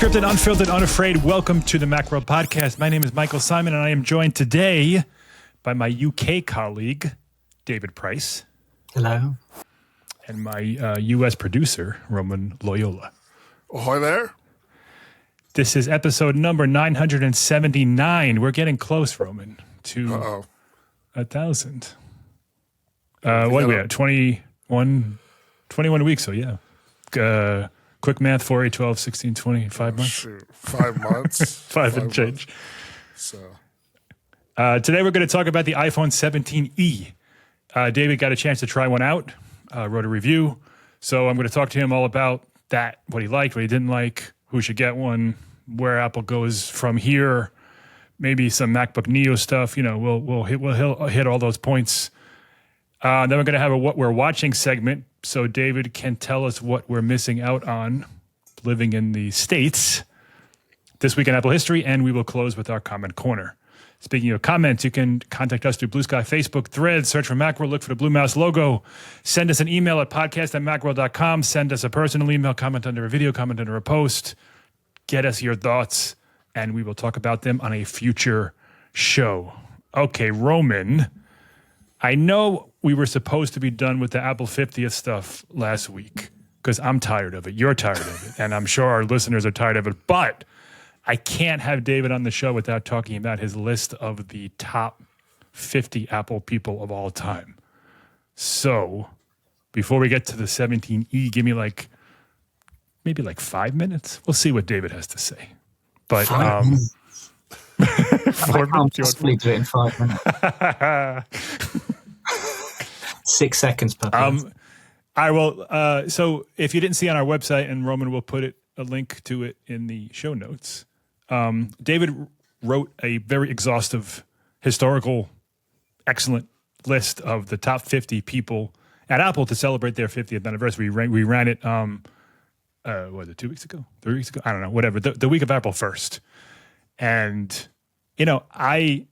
Unscripted, unfiltered, unafraid. Welcome to the Macworld Podcast. My name is Michael Simon, and I am joined today by my UK colleague, David Price. Hello. And my US producer, Roman Loyola. Ahoy there. This is episode number 979. We're getting close, Roman, to 1,000. What are we at? 21 weeks, so yeah. Quick math, 4, 8, 12, 16, 20, 5 months. Shoot, 5 months. five and change. So today we're going to talk about the iPhone 17e. David got a chance to try one out, wrote a review. So I'm going to talk to him all about that, what he liked, what he didn't like, who should get one, where Apple goes from here, maybe some MacBook Neo stuff. You know, we'll hit all those points. Then we're going to have a what we're watching segment, so David can tell us what we're missing out on living in the States this week in Apple history, and we will close with our comment corner. Speaking of comments, you can contact us through Blue Sky, Facebook, Threads, search for Macworld, look for the Blue Mouse logo, send us an email at podcast@macworld.com, send us a personal email, comment under a video, comment under a post, get us your thoughts, and we will talk about them on a future show. Okay, Roman, I know we were supposed to be done with the Apple 50th stuff last week because I'm tired of it. You're tired of it. And I'm sure our listeners are tired of it. But I can't have David on the show without talking about his list of the top 50 Apple people of all time. So before we get to the 17E, give me maybe 5 minutes. We'll see what David has to say. But 4 minutes. I can't possibly do it in 5 minutes. 6 seconds per person. I will. So if you didn't see on our website, and Roman will put a link to it in the show notes, David wrote a very exhaustive, historical, excellent list of the top 50 people at Apple to celebrate their 50th anniversary. We ran it, was it 2 weeks ago? 3 weeks ago? I don't know, whatever. The week of April 1st. And, I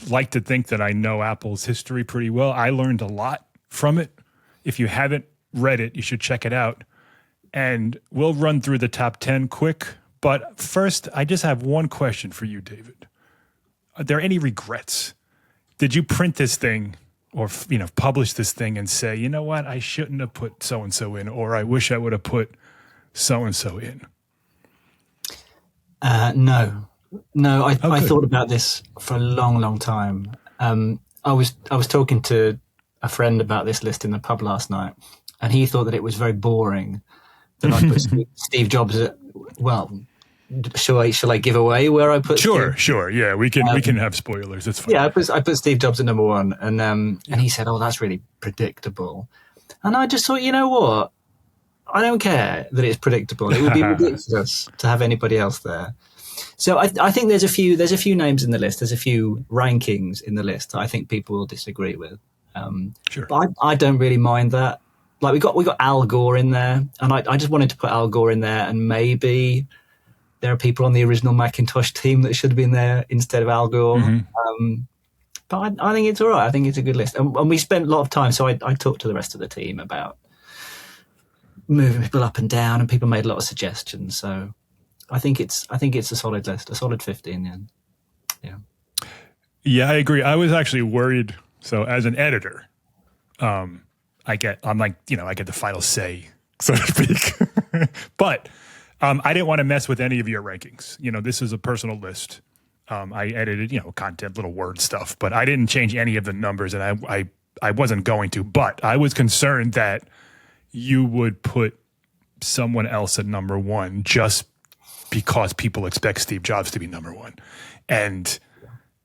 like to think that I know Apple's history pretty well. I learned a lot from it. If you haven't read it, you should check it out. And we'll run through the top 10 quick. But first, I just have one question for you, David. Are there any regrets? Did you print this thing or, publish this thing and say, you know what, I shouldn't have put so-and-so in, or I wish I would have put so-and-so in? No, I thought about this for a long, long time. I was talking to a friend about this list in the pub last night, and he thought that it was very boring that I put Steve Jobs at, shall I give away where I put Steve? Sure. Yeah, we can have spoilers. It's fine. Yeah, I put Steve Jobs at number one, and he said, "Oh, that's really predictable." And I just thought, you know what? I don't care that it's predictable. It would be ridiculous to have anybody else there. So I think there's a few names in the list. There's a few rankings in the list that I think people will disagree with. Sure. But I don't really mind that. Like we got Al Gore in there, and I just wanted to put Al Gore in there, and maybe there are people on the original Macintosh team that should have been there instead of Al Gore. Mm-hmm. But I think it's all right. I think it's a good list, and we spent a lot of time. So I talked to the rest of the team about moving people up and down, and people made a lot of suggestions. So I think it's a solid list, a solid 50 in the end. Yeah, I agree. I was actually worried. So as an editor, I get the final say, so to speak. But I didn't want to mess with any of your rankings. This is a personal list. I edited, content, little word stuff, but I didn't change any of the numbers, and I wasn't going to. But I was concerned that you would put someone else at number one just because people expect Steve Jobs to be number one. And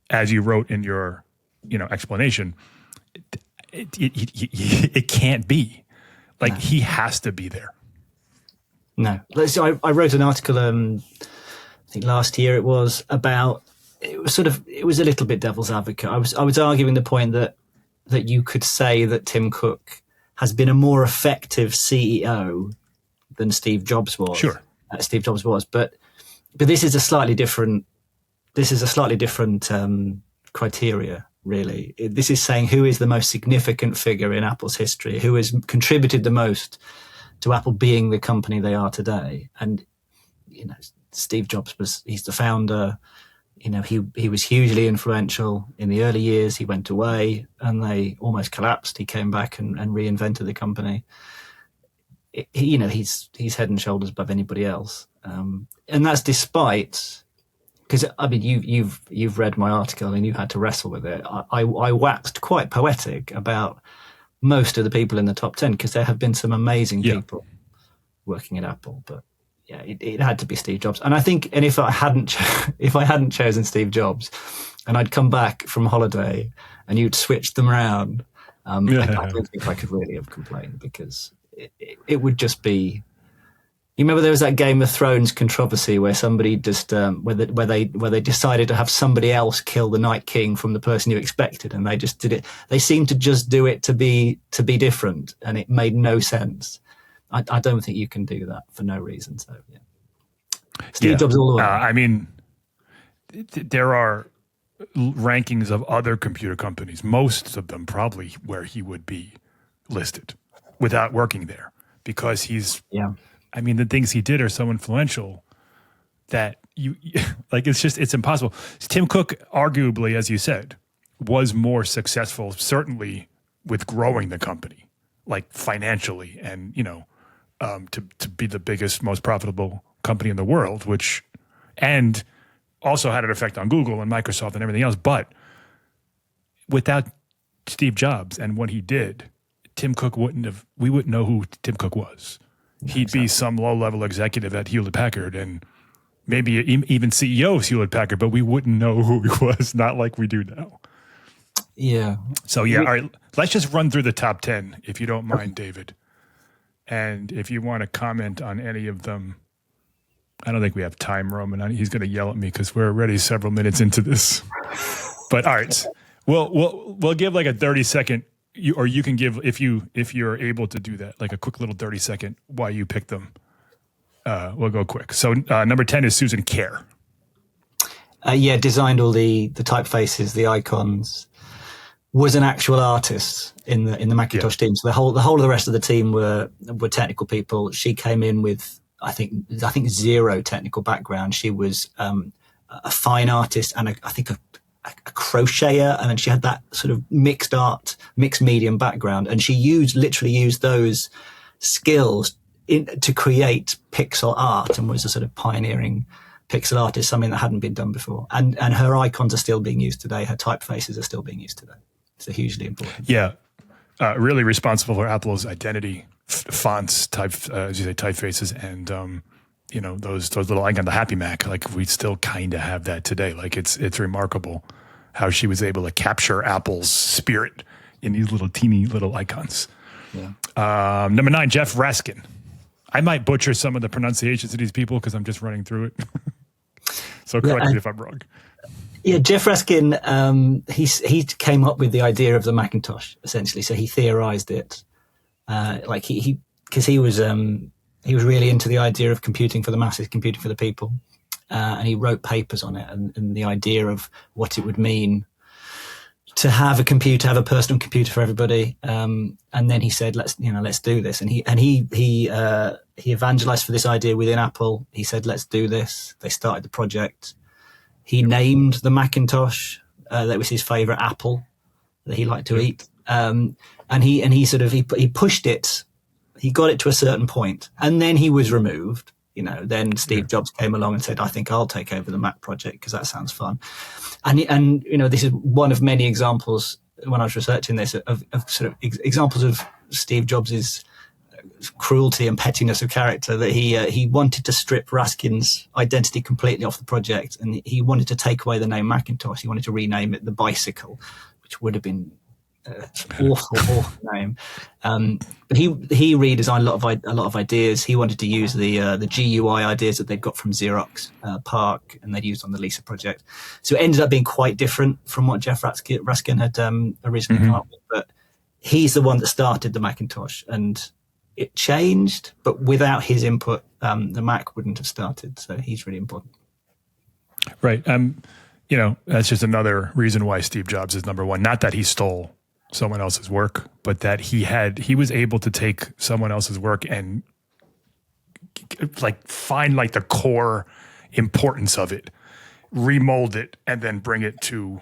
as you wrote in your, explanation, it can't be. He has to be there. No. So I wrote an article, I think last year it was a little bit devil's advocate. I was arguing the point that you could say that Tim Cook has been a more effective CEO than Steve Jobs was. Sure. Steve Jobs was, but this is a slightly different criteria, really. This is saying who is the most significant figure in Apple's history, who has contributed the most to Apple being the company they are today. And Steve Jobs he's the founder. You know, he was hugely influential in the early years. He went away and they almost collapsed. He came back and reinvented the company. He's head and shoulders above anybody else. And that's despite, because I mean, you've read my article and you had to wrestle with it. I waxed quite poetic about most of the people in the top 10 because there have been some amazing people working at Apple, but yeah, it had to be Steve Jobs. And I think, and if I hadn't chosen Steve Jobs, and I'd come back from holiday and you'd switched them around, I don't think I could really have complained because it would just be. You remember there was that Game of Thrones controversy where somebody just where they decided to have somebody else kill the Night King from the person you expected, and they just did it. They seemed to just do it to be different, and it made no sense. I don't think you can do that for no reason. So yeah, Steve Jobs all the way. I mean, there are rankings of other computer companies, most of them probably where he would be listed without working there, because he's. Yeah. I mean, the things he did are so influential that it's impossible. Tim Cook, arguably, as you said, was more successful, certainly with growing the company, like financially, and to be the biggest, most profitable company in the world, and also had an effect on Google and Microsoft and everything else. But without Steve Jobs and what he did, we wouldn't know who Tim Cook was. He'd be some low-level executive at Hewlett-Packard and maybe even CEO of Hewlett-Packard, but we wouldn't know who he was, not like we do now. Yeah. So, all right, let's just run through the top 10, if you don't mind, David. And if you want to comment on any of them, I don't think we have time, Roman. He's going to yell at me because we're already several minutes into this. But, all right, we'll give like a 30-second. You can give, if you're able to do that, like a quick little 30-second why you picked them. We'll go quick. So number 10 is Susan Kare. Designed all the typefaces, the icons. Was an actual artist in the Macintosh team. So the whole of the rest of the team were technical people. She came in with I think zero technical background. She was a fine artist and I think a crocheter, and then she had that sort of mixed medium background, and she literally used those skills to create pixel art, and was a sort of pioneering pixel artist, something that hadn't been done before. And her icons are still being used today. Her typefaces are still being used today. So hugely important. Yeah, really responsible for Apple's identity, fonts, as you say, typefaces, and those little icons, the Happy Mac. Like we still kind of have that today. Like it's remarkable how she was able to capture Apple's spirit in these teeny little icons. Yeah. Number 9, Jeff Raskin. I might butcher some of the pronunciations of these people because I'm just running through it. So correct me if I'm wrong. Yeah, Jeff Raskin, he came up with the idea of the Macintosh essentially. So he theorized it, because he was really into the idea of computing for the masses, computing for the people. And he wrote papers on it and the idea of what it would mean to have a personal computer for everybody. And then he said, let's do this. And he evangelized for this idea within Apple. He said, let's do this. They started the project. He named the Macintosh. That was his favorite apple that he liked to eat. And he pushed it. He got it to a certain point and then he was removed. Then Steve Jobs came along and said, I think I'll take over the Mac project because that sounds fun. And this is one of many examples when I was researching this of sort of examples of Steve Jobs's cruelty and pettiness of character, that he wanted to strip Raskin's identity completely off the project, and he wanted to take away the name Macintosh. He wanted to rename it the Bicycle, which would have been awful name. But he redesigned a lot of ideas. He wanted to use the GUI ideas that they'd got from Xerox PARC and they'd used on the Lisa project. So it ended up being quite different from what Jeff Raskin had originally come up with. But he's the one that started the Macintosh, and it changed, but without his input, the Mac wouldn't have started. So he's really important. Right. That's just another reason why Steve Jobs is number one. Not that he stole someone else's work, but that he was able to take someone else's work and find the core importance of it, remold it, and then bring it to,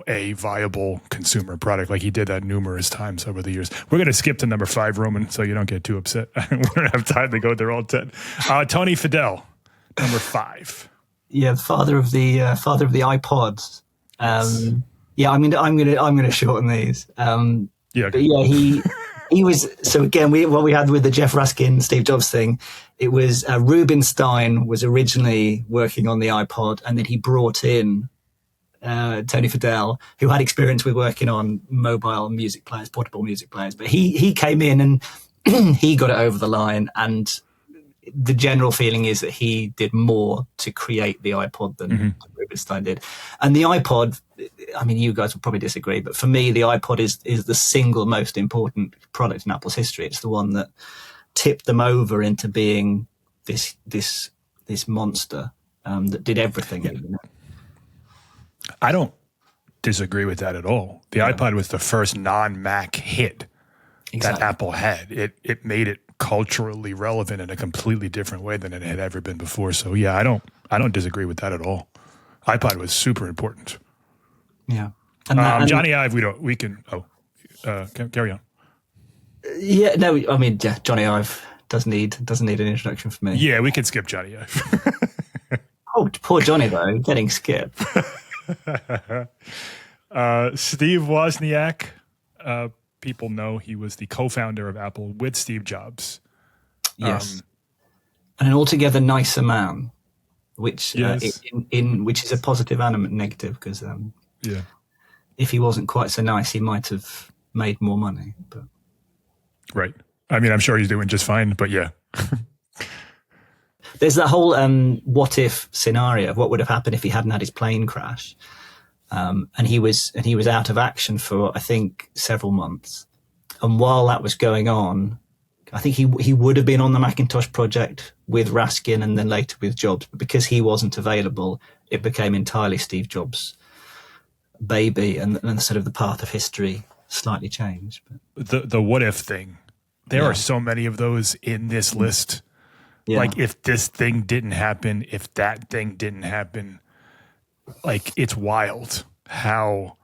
a viable consumer product. Like he did that numerous times over the years. We're going to skip to number 5, Roman, so you don't get too upset. We don't have time to go there all 10. Tony Fidel, number 5. Yeah, the father of the iPods. Yeah, I'm gonna shorten these. Yeah, but yeah, he was. So again, what we had with the Jeff Raskin, Steve Jobs thing, it was Rubinstein was originally working on the iPod, and then he brought in Tony Fidel, who had experience with working on mobile music players, portable music players. But he came in and he got it over the line, and the general feeling is that he did more to create the iPod than Rubinstein did. And the iPod, I mean, you guys will probably disagree, but for me, the iPod is the single most important product in Apple's history. It's the one that tipped them over into being this monster that did everything. Yeah. I don't disagree with that at all. The iPod was the first non-Mac hit that Apple had. It made it culturally relevant in a completely different way than it had ever been before. So yeah, I don't disagree with that at all. iPod was super important. Yeah. And Johnny Ive, carry on. Yeah, no, I mean, yeah, Johnny Ive doesn't need an introduction from me. Yeah, we can skip Johnny Ive. Oh, poor Johnny though, getting skipped. Steve Wozniak, people know he was the co-founder of Apple with Steve Jobs. Yes. And an altogether nicer man, which yes. which is a positive and a negative, because if he wasn't quite so nice, he might have made more money. But right. I mean, I'm sure he's doing just fine, but yeah. There's that whole what if scenario of what would have happened if he hadn't had his plane crash. And he was out of action for, I think, several months. And while that was going on, I think he would have been on the Macintosh project with Raskin and then later with Jobs. But because he wasn't available, it became entirely Steve Jobs' baby, and sort of the path of history slightly changed. But the what if thing, there are so many of those in this list. Yeah. Like if this thing didn't happen, if that thing didn't happen, like it's wild how,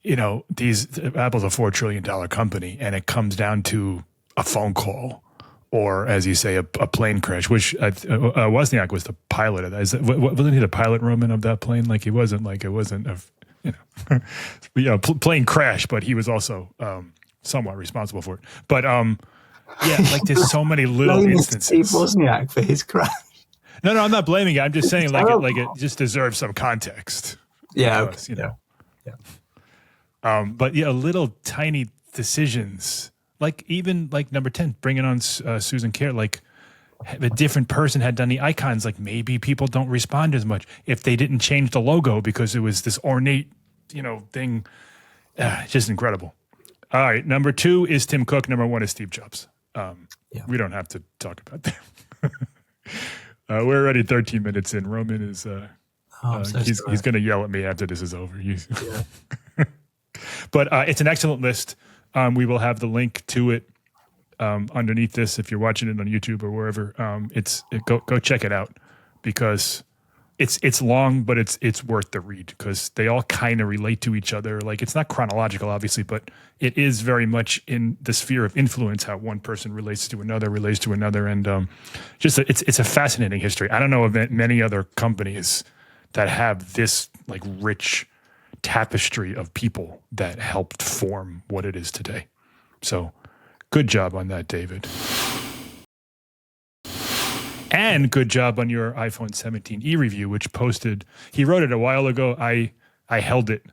Apple's a $4 trillion company, and it comes down to a phone call or, as you say, a plane crash, which Wozniak was the pilot of that. Wasn't he the pilot, Roman, of that plane? Like it wasn't plane crash, but he was also somewhat responsible for it. But like there's so many little instances. Steve Wozniak for his crash. No, I'm not blaming it. I'm just saying it just deserves some context. Yeah. Us, But little tiny decisions, like even like number 10, bringing on Susan Kerr, like if a different person had done the icons, like maybe people don't respond as much if they didn't change the logo because it was this ornate, thing. Just incredible. All right. Number 2 is Tim Cook. Number 1 is Steve Jobs. We don't have to talk about that. We're already 13 minutes in. Roman is he's going to yell at me after this is over. But it's an excellent list. We will have the link to it underneath this if you're watching it on YouTube or wherever. Go check it out because it's long, but it's worth the read because they all kind of relate to each other. Like it's not chronological, obviously, but it is very much in the sphere of influence how one person relates to another, and it's a fascinating history. I don't know of many other companies that have this like rich tapestry of people that helped form what it is today. So, good job on that, David. And good job on your iPhone 17e review, which he wrote it a while ago. I held it.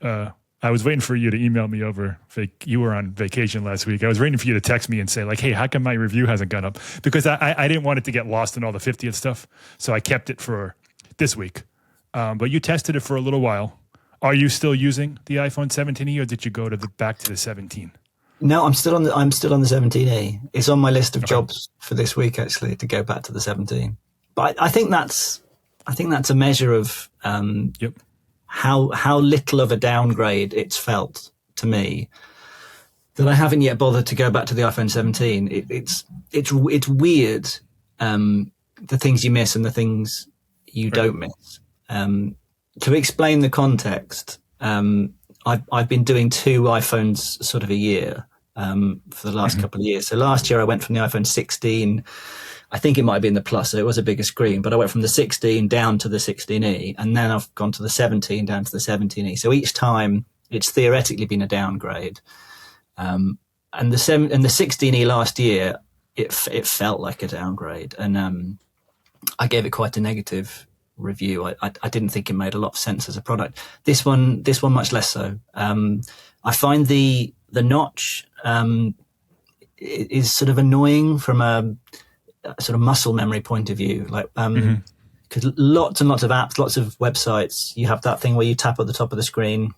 I was waiting for you to email me over. You were on vacation last week. I was waiting for you to text me and say like, hey, how come my review hasn't gone up? Because I didn't want it to get lost in all the 50th stuff. So I kept it for this week. But you tested it for a little while. Are you still using the iPhone 17e or did you go back to the 17? No, I'm still on the 17e. It's on my list of jobs for this week, actually, to go back to the 17. But I think that's a measure of how little of a downgrade it's felt to me that I haven't yet bothered to go back to the iPhone 17. It's weird the things you miss and the things you don't miss. To explain the context, I've been doing 2 iPhones sort of a year for the last couple of years. So last year I went from the iPhone 16. I think it might have been the Plus, so it was a bigger screen, but I went from the 16 down to the 16E, and then I've gone to the 17 down to the 17E. So each time it's theoretically been a downgrade. And the 16E last year, it felt like a downgrade, and I gave it quite a negative review. I didn't think it made a lot of sense as a product. This one much less so. I find the notch is sort of annoying from a sort of muscle memory point of view, like because lots and lots of apps, lots of websites, you have that thing where you tap at the top of the screen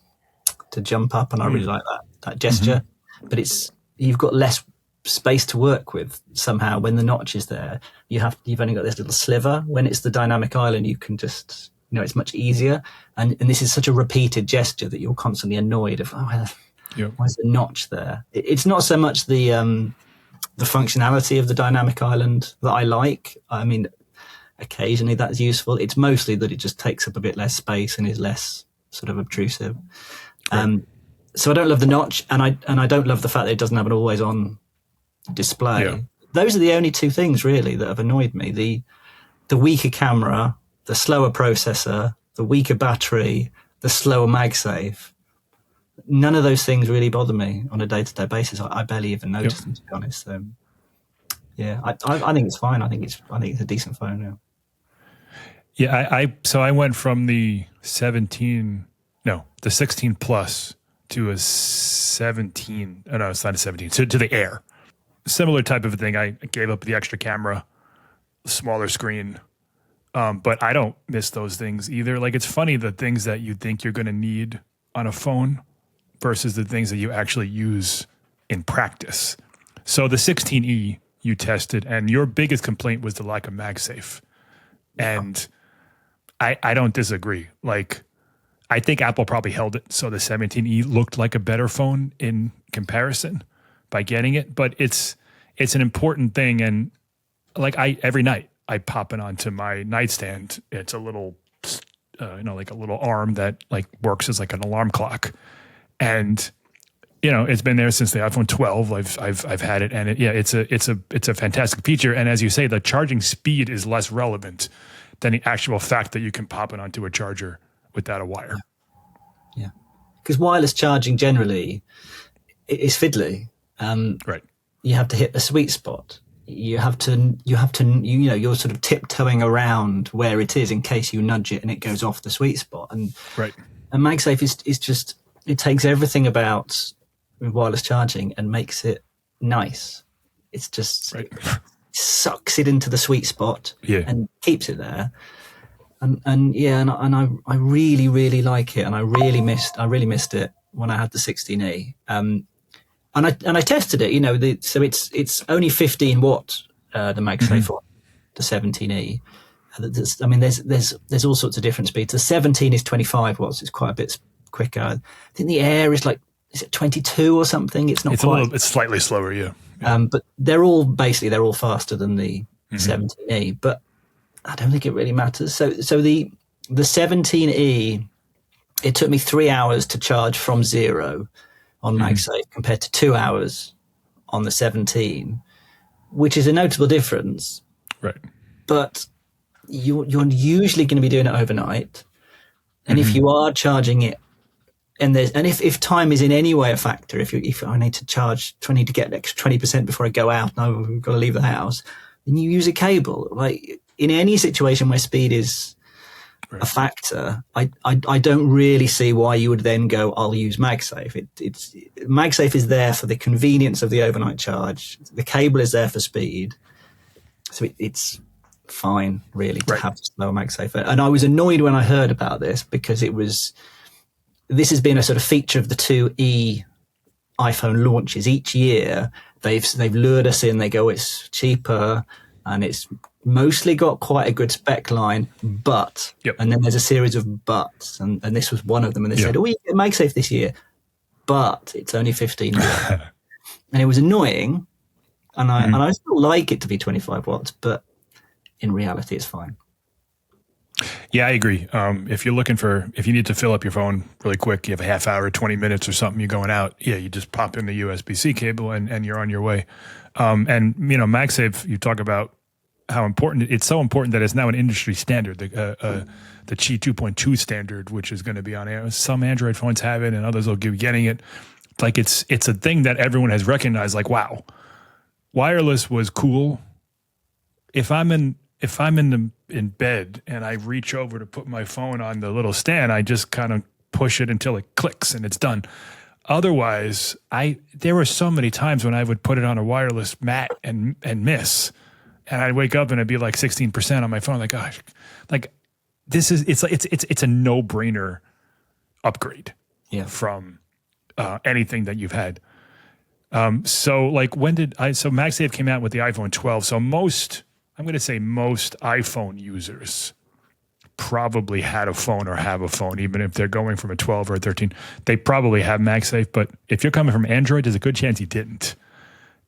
to jump up, and I really like that gesture. But you've got less space to work with somehow when the notch is there. You've only got this little sliver. When it's the dynamic island, you can just, it's much easier. And this is such a repeated gesture that you're constantly annoyed of, why is the notch there? It's not so much the functionality of the dynamic island that I like. I mean, occasionally that's useful. It's mostly that it just takes up a bit less space and is less sort of obtrusive. So I don't love the notch, and I don't love the fact that it doesn't have an always on display. Yeah. Those are the only 2 things really that have annoyed me. The weaker camera, the slower processor, the weaker battery, the slower MagSafe. None of those things really bother me on a day-to-day basis. I barely even notice them, to be honest. So, yeah, I think it's fine. I think it's a decent phone. Yeah, I went from the 16 Plus to a 17. Oh no, it's not a 17. To the Air. Similar type of thing. I gave up the extra camera, smaller screen, but I don't miss those things either. Like, it's funny, the things that you think you're going to need on a phone versus the things that you actually use in practice. So the 16E you tested, and your biggest complaint was the lack of MagSafe. And I don't disagree. Like, I think Apple probably held it so the 17E looked like a better phone in comparison by getting it. But it's an important thing. And like, every night I pop it onto my nightstand. It's a little, like a little arm that like works as like an alarm clock. And, it's been there since the iPhone 12. I've had it, and it's a fantastic feature. And as you say, the charging speed is less relevant than the actual fact that you can pop it onto a charger without a wire. Yeah, because wireless charging generally is fiddly. Right. You have to hit the sweet spot. You're sort of tiptoeing around where it is in case you nudge it and it goes off the sweet spot. And right. And MagSafe is just, it takes everything about wireless charging and makes it nice. It's just right. Sucks it into the sweet spot and keeps it there. And I really, really like it. And I really missed it when I had the 16E. And I tested it, so it's only 15 watt, the MagSafe on the 17E. There's all sorts of different speeds. The 17 is 25 watts. It's quite a bit quicker. I think the Air is like, is it 22 or something? It's quite. It's slightly slower, yeah. But they're all faster than the 17E. But I don't think it really matters. So the 17E, it took me 3 hours to charge from 0 on MagSafe compared to 2 hours on the 17, which is a notable difference. Right. But you're usually going to be doing it overnight. And if you are charging it, and if time is in any way a factor, if I need to charge, I need to get an extra 20% before I go out, and I've got to leave the house, then you use a cable. Like, in any situation where speed is a factor, I don't really see why you would then go, I'll use MagSafe. MagSafe is there for the convenience of the overnight charge. The cable is there for speed. So it's fine, really, to have slower MagSafe. And I was annoyed when I heard about this, because this has been a sort of feature of the 2E iPhone launches. Each year they've lured us in. They go, it's cheaper and it's mostly got quite a good spec line, but, and then there's a series of buts, and this was one of them. And they said, you get MagSafe this year, but it's only 15 watts. And it was annoying. And I still like it to be 25 watts, but in reality, it's fine. Yeah, I agree. If you need to fill up your phone really quick, you have a half hour, 20 minutes or something, you're going out. Yeah, you just pop in the USB-C cable and you're on your way. And MagSafe, you talk about how important it's so important that it's now an industry standard. The Qi 2.2 standard, which is going to be on air. Some Android phones have it, and others will be getting it. Like it's a thing that everyone has recognized. Like, wow, wireless was cool. If I'm in bed and I reach over to put my phone on the little stand, I just kind of push it until it clicks and it's done. Otherwise, there were so many times when I would put it on a wireless mat and miss, and I'd wake up and it'd be like 16% on my phone. Like, gosh, like it's a no-brainer upgrade from anything that you've had. So like so MagSafe came out with the iPhone 12. So I'm going to say most iPhone users probably had a phone or have a phone, even if they're going from a 12 or a 13. They probably have MagSafe, but if you're coming from Android, there's a good chance you didn't.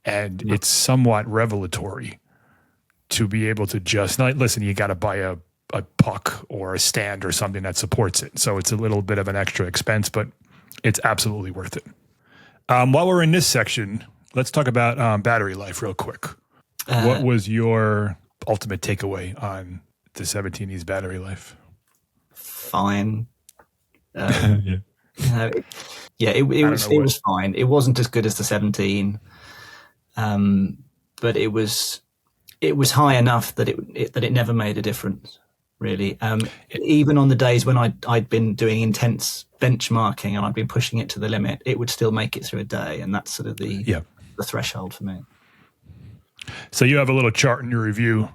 And it's somewhat revelatory to be able to just, listen, you got to buy a puck or a stand or something that supports it. So it's a little bit of an extra expense, but it's absolutely worth it. While we're in this section, let's talk about battery life real quick. What was your ultimate takeaway on the 17E's battery life? Fine. It was fine. It wasn't as good as the 17, but it was high enough that it never made a difference, really. Even on the days when I'd been doing intense benchmarking and I'd been pushing it to the limit, it would still make it through a day, and that's sort of the threshold for me. So you have a little chart in your review.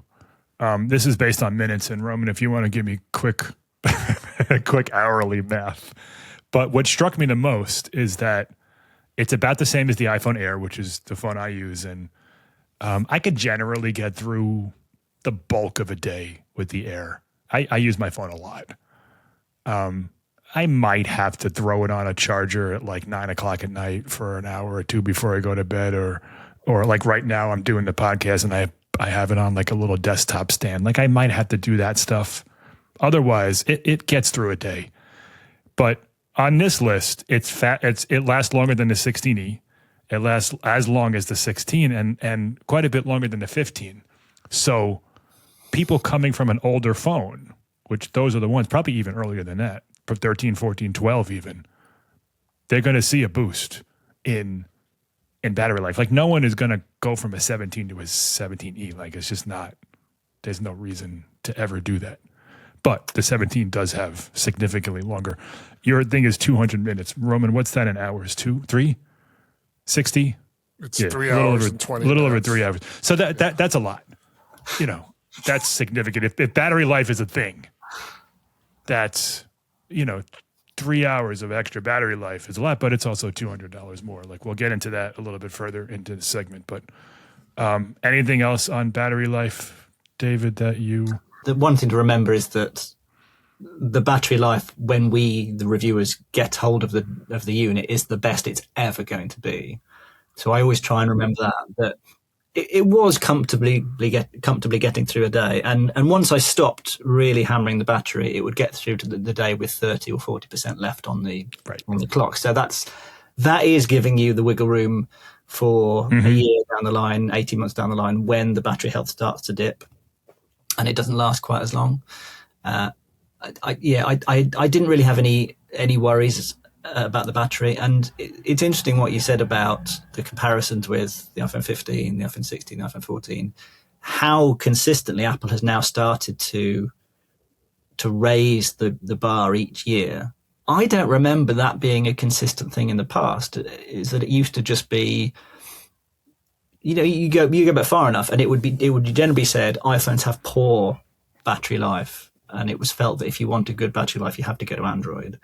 This is based on minutes, and Roman, if you want to give me quick hourly math. But what struck me the most is that it's about the same as the iPhone Air, which is the phone I use, and I could generally get through the bulk of a day with the Air. I use my phone a lot. I might have to throw it on a charger at like 9 o'clock at night for an hour or two before I go to bed, or like right now I'm doing the podcast and I have it on like a little desktop stand. Like I might have to do that stuff. Otherwise, it gets through a day. But on this list, it lasts longer than the 16E. It lasts as long as the 16 and quite a bit longer than the 15. So people coming from an older phone, which those are the ones probably even earlier than that, for 13, 14, 12 even, they're going to see a boost in battery life. Like no one is going to go from a 17 to a 17E. Like it's just not, there's no reason to ever do that. But the 17 does have significantly longer. Your thing is 200 minutes. Roman, what's that in hours? 2, 3, 60? It's 3 hours and 20 A little minutes. over 3 hours. So that's a lot. That's significant. If battery life is a thing, that's, 3 hours of extra battery life is a lot, but it's also $200 more. Like we'll get into that a little bit further into the segment. But anything else on battery life, David, that you... The one thing to remember is that the battery life, when the reviewers get hold of the unit, is the best it's ever going to be. So I always try and remember that it was comfortably getting through a day. And once I stopped really hammering the battery, it would get through to the day with 30 or 40% left on the clock. So that is giving you the wiggle room for a year down the line, 18 months down the line, when the battery health starts to dip and it doesn't last quite as long. I didn't really have any worries about the battery, and it's interesting what you said about the comparisons with the iPhone 15, the iPhone 16, the iPhone 14, how consistently Apple has now started to raise the bar each year. I don't remember that being a consistent thing in the past. Is that it used to just be, you go back far enough and it would generally be said iPhones have poor battery life, and it was felt that if you want a good battery life, you have to go to Android.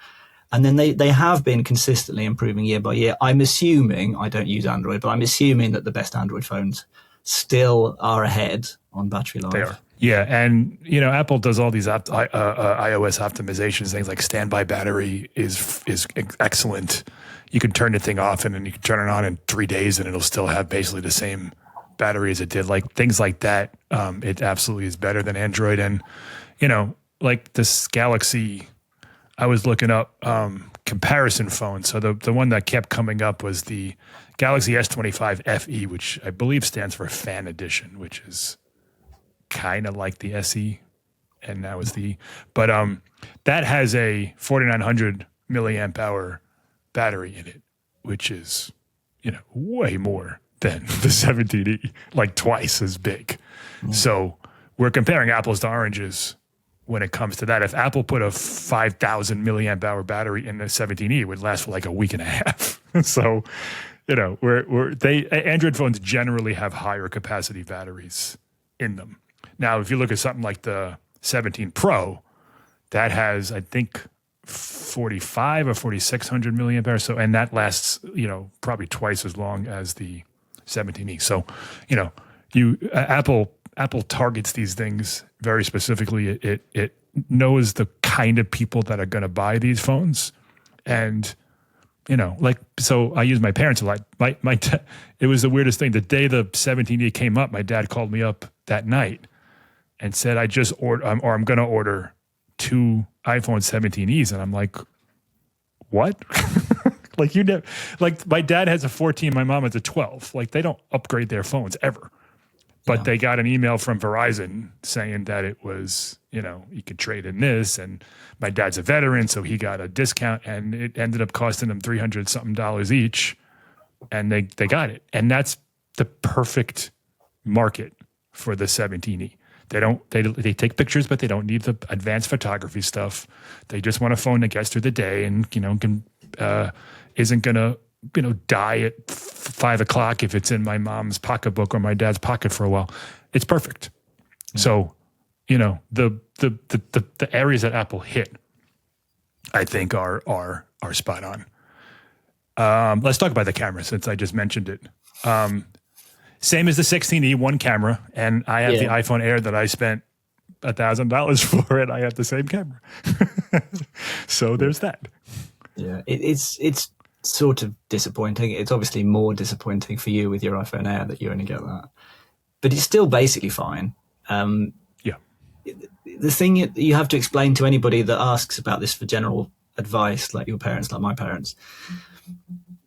And then they have been consistently improving year by year. I'm assuming, I don't use Android, but I'm assuming that the best Android phones still are ahead on battery life. They are. Yeah, and Apple does all these iOS optimizations, things like standby battery is excellent. You can turn the thing off and then you can turn it on in 3 days and it'll still have basically the same battery as it did, like things like that. It absolutely is better than Android. And, like this Galaxy, I was looking up comparison phones. So the one that kept coming up was the Galaxy S25 FE, which I believe stands for Fan Edition, which is kind of like the SE. And now is but that has a 4,900 milliamp hour battery in it, which is, way more than the 17E, like twice as big. So we're comparing apples to oranges when it comes to that. If Apple put a 5,000 milliamp hour battery in the 17E, it would last for like a week and a half. So, Android phones generally have higher capacity batteries in them. Now, if you look at something like the 17 Pro, that has, I think, 45 or 4,600 milliamp hours. So, and that lasts, probably twice as long as the 17E. So, Apple targets these things very specifically. It knows the kind of people that are going to buy these phones, and so I use my parents a lot. It was the weirdest thing. The day the 17E came up, my dad called me up that night and said, "I just ordered, or I'm going to order 2 iPhone 17Es," and I'm like, "What?" Like my dad has a 14, my mom has a 12. Like they don't upgrade their phones ever. But they got an email from Verizon saying that it was, you could trade in this, and my dad's a veteran, so he got a discount, and it ended up costing them $300-something each, and they got it. And that's the perfect market for the 17E. They take pictures, but they don't need the advanced photography stuff. They just want a phone that gets through the day and isn't gonna die at 5 o'clock if it's in my mom's pocketbook or my dad's pocket for a while. It's perfect. So, the areas that Apple hit, I think are spot on. Let's talk about the camera since I just mentioned it. Same as the 16E, one camera, and I have the iPhone Air that I spent $1,000 for, and I have the same camera. So there's that. Yeah, it's sort of disappointing. It's obviously more disappointing for you with your iPhone Air that you only get that, but it's still basically fine. The thing you have to explain to anybody that asks about this for general advice, like your parents, like my parents,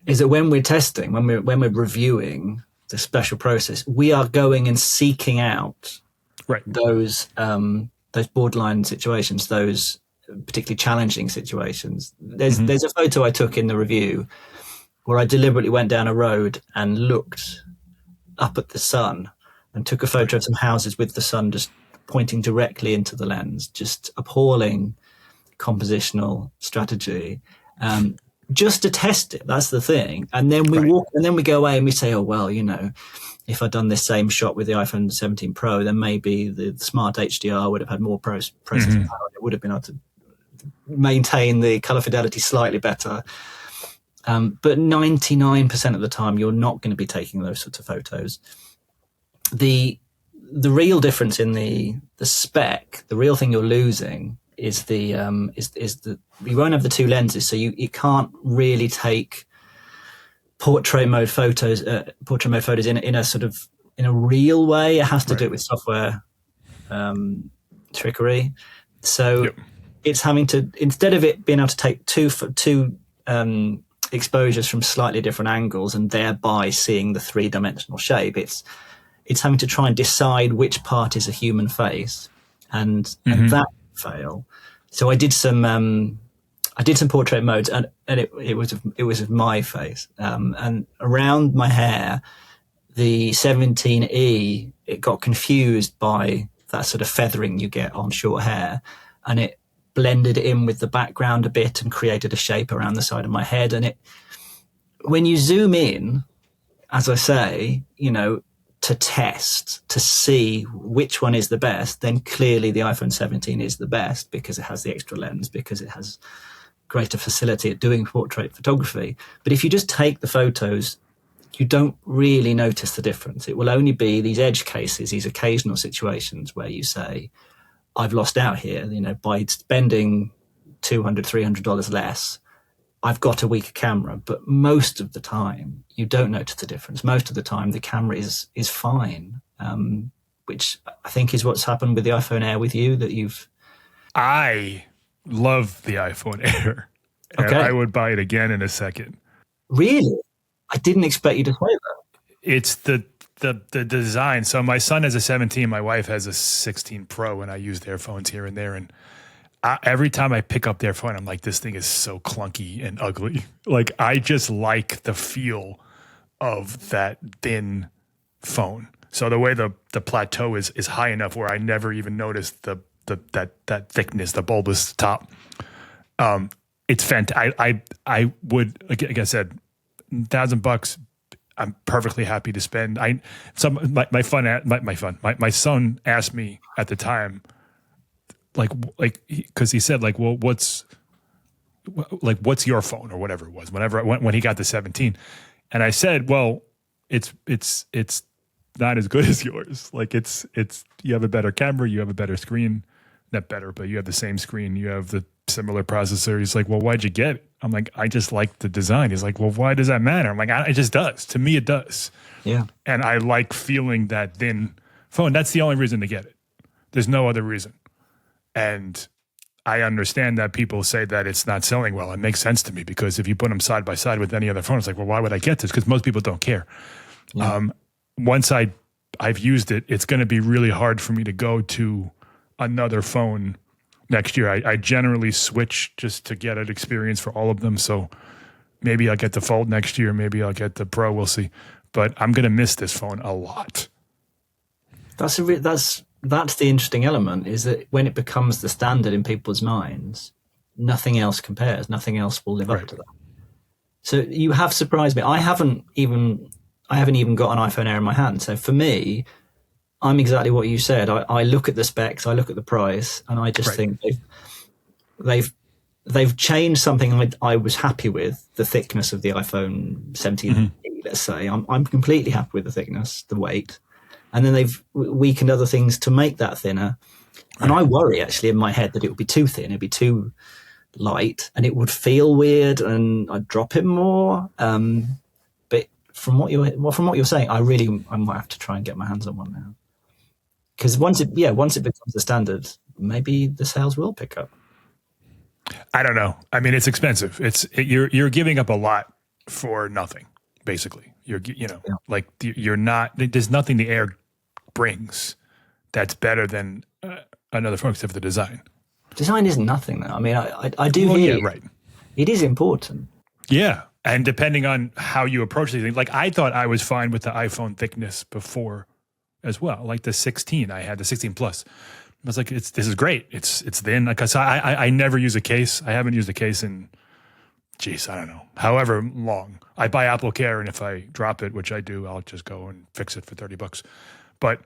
is that when we're testing, when we're reviewing the special process, we are going and seeking out those borderline situations, those particularly challenging situations. There's a photo I took in the review where I deliberately went down a road and looked up at the sun and took a photo of some houses with the sun just pointing directly into the lens. Just appalling compositional strategy, just to test it. That's the thing. And then we walk, and then we go away and we say, oh well, if I'd done this same shot with the iPhone 17 Pro, then maybe the smart HDR would have had more processing power. It would have been able to maintain the color fidelity slightly better. But 99% of the time, you're not going to be taking those sorts of photos. The real difference in the spec, the real thing you're losing is you won't have the 2 lenses, so you can't really take portrait mode photos in a sort of in a real way. It has to do it with software trickery. So it's having to, instead of it being able to take two exposures from slightly different angles and thereby seeing the 3-dimensional shape, it's having to try and decide which part is a human face, and that fail. So I did some portrait modes, and it was of my face, and around my hair, the 17E, it got confused by that sort of feathering you get on short hair, and it blended in with the background a bit and created a shape around the side of my head. And when you zoom in, as I say, to test, to see which one is the best, then clearly the iPhone 17 is the best because it has the extra lens, because it has greater facility at doing portrait photography. But if you just take the photos, you don't really notice the difference. It will only be these edge cases, these occasional situations where you say, I've lost out here, by spending $200, $300 less, I've got a weaker camera, but most of the time you don't notice the difference. Most of the time the camera is fine, which I think is what's happened with the iPhone Air with you, that you've... I love the iPhone Air. And Okay. I would buy it again in a second. Really? I didn't expect you to say that. It's the design. So my son has a 17, my wife has a 16 Pro, and I use their phones here and there. And every time I pick up their phone, I'm like, this thing is so clunky and ugly. Like, I just like the feel of that thin phone. So the way the plateau is high enough where I never even noticed that thickness, the bulbous top. It's fantastic. I would, like I said, $1,000. I'm perfectly happy to spend. My son asked me at the time, because he said, like, well, what's your phone or whatever it was, when he got the 17. And I said, well, it's not as good as yours. Like, it's you have a better camera, you have a better screen, not better, but you have the same screen, you have the similar processor. He's like, well, why'd you get it? I'm like, I just like the design. He's like, well, why does that matter? I'm like, it just does. To me, it does. Yeah. And I like feeling that thin phone. That's the only reason to get it. There's no other reason. And I understand that people say that it's not selling well. It makes sense to me, because if you put them side by side with any other phone, it's like, well, why would I get this? Because most people don't care. Yeah. Once I've used it, it's going to be really hard for me to go to another phone next year. I generally switch just to get an experience for all of them. So maybe I'll get the Fold next year. Maybe I'll get the Pro. We'll see. But I'm going to miss this phone a lot. That's the interesting element, is that when it becomes the standard in people's minds, nothing else compares. Nothing else will live up to that. So you have surprised me. I haven't even got an iPhone Air in my hand. So for me, I'm exactly what you said. I look at the specs, I look at the price, and I just think they've changed something I was happy with, the thickness of the iPhone 17. Let's say I'm completely happy with the thickness, the weight, and then they've weakened other things to make that thinner. And I worry actually in my head that it would be too thin, it'd be too light, and it would feel weird, and I'd drop it more. But from what you're saying, I might have to try and get my hands on one now. Because once it becomes the standard, maybe the sales will pick up. I don't know. I mean, it's expensive. You're giving up a lot for nothing, basically. You're not. There's nothing the Air brings that's better than another phone, except for the design. Design isn't nothing, though. I mean, I do hear. Yeah, right. It is important. Yeah, and depending on how you approach these things, like I thought I was fine with the iPhone thickness before as well. Like the 16, I had the 16 Plus. I was like, this is great. It's thin. Because I never use a case. I haven't used a case in, I don't know, however long. I buy Apple Care, and if I drop it, which I do, I'll just go and fix it for $30. But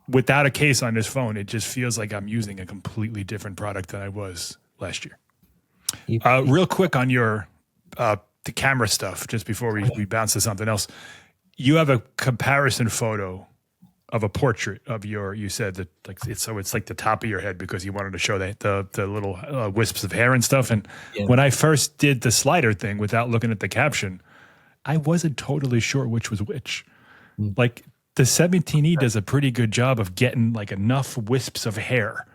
without a case on this phone, it just feels like I'm using a completely different product than I was last year. Real quick on your the camera stuff, just before we bounce to something else. You have a comparison photo of a portrait of you said that it's like the top of your head, because you wanted to show the little wisps of hair and stuff. And when I first did the slider thing without looking at the caption, I wasn't totally sure which was which. Like the 17E does a pretty good job of getting like enough wisps of hair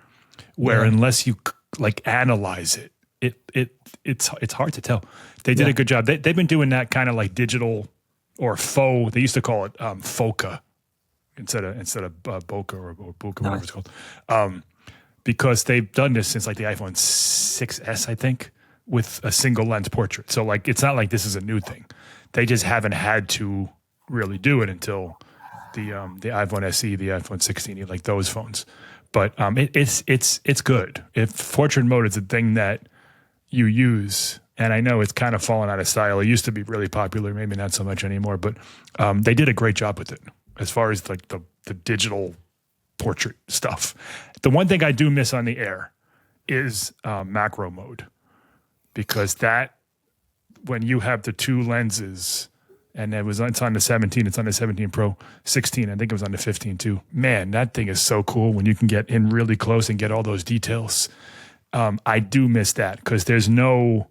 where unless you like analyze it's hard to tell. They did a good job. They've been doing that kind of like digital or faux. They used to call it foca instead of bokeh or bokeh, whatever it's called, because they've done this since like the iPhone 6S, I think, with a single lens portrait. So like it's not like this is a new thing. They just haven't had to really do it until the iPhone SE, the iPhone 16, like those phones. But it's good. If portrait mode is a thing that you use, and I know it's kind of fallen out of style. It used to be really popular, maybe not so much anymore, but they did a great job with it as far as like the digital portrait stuff. The one thing I do miss on the Air is macro mode, because that, when you have the two lenses, and it's on the 17, it's on the 17 Pro, 16, I think it was on the 15 too. Man, that thing is so cool when you can get in really close and get all those details. I do miss that, because there's no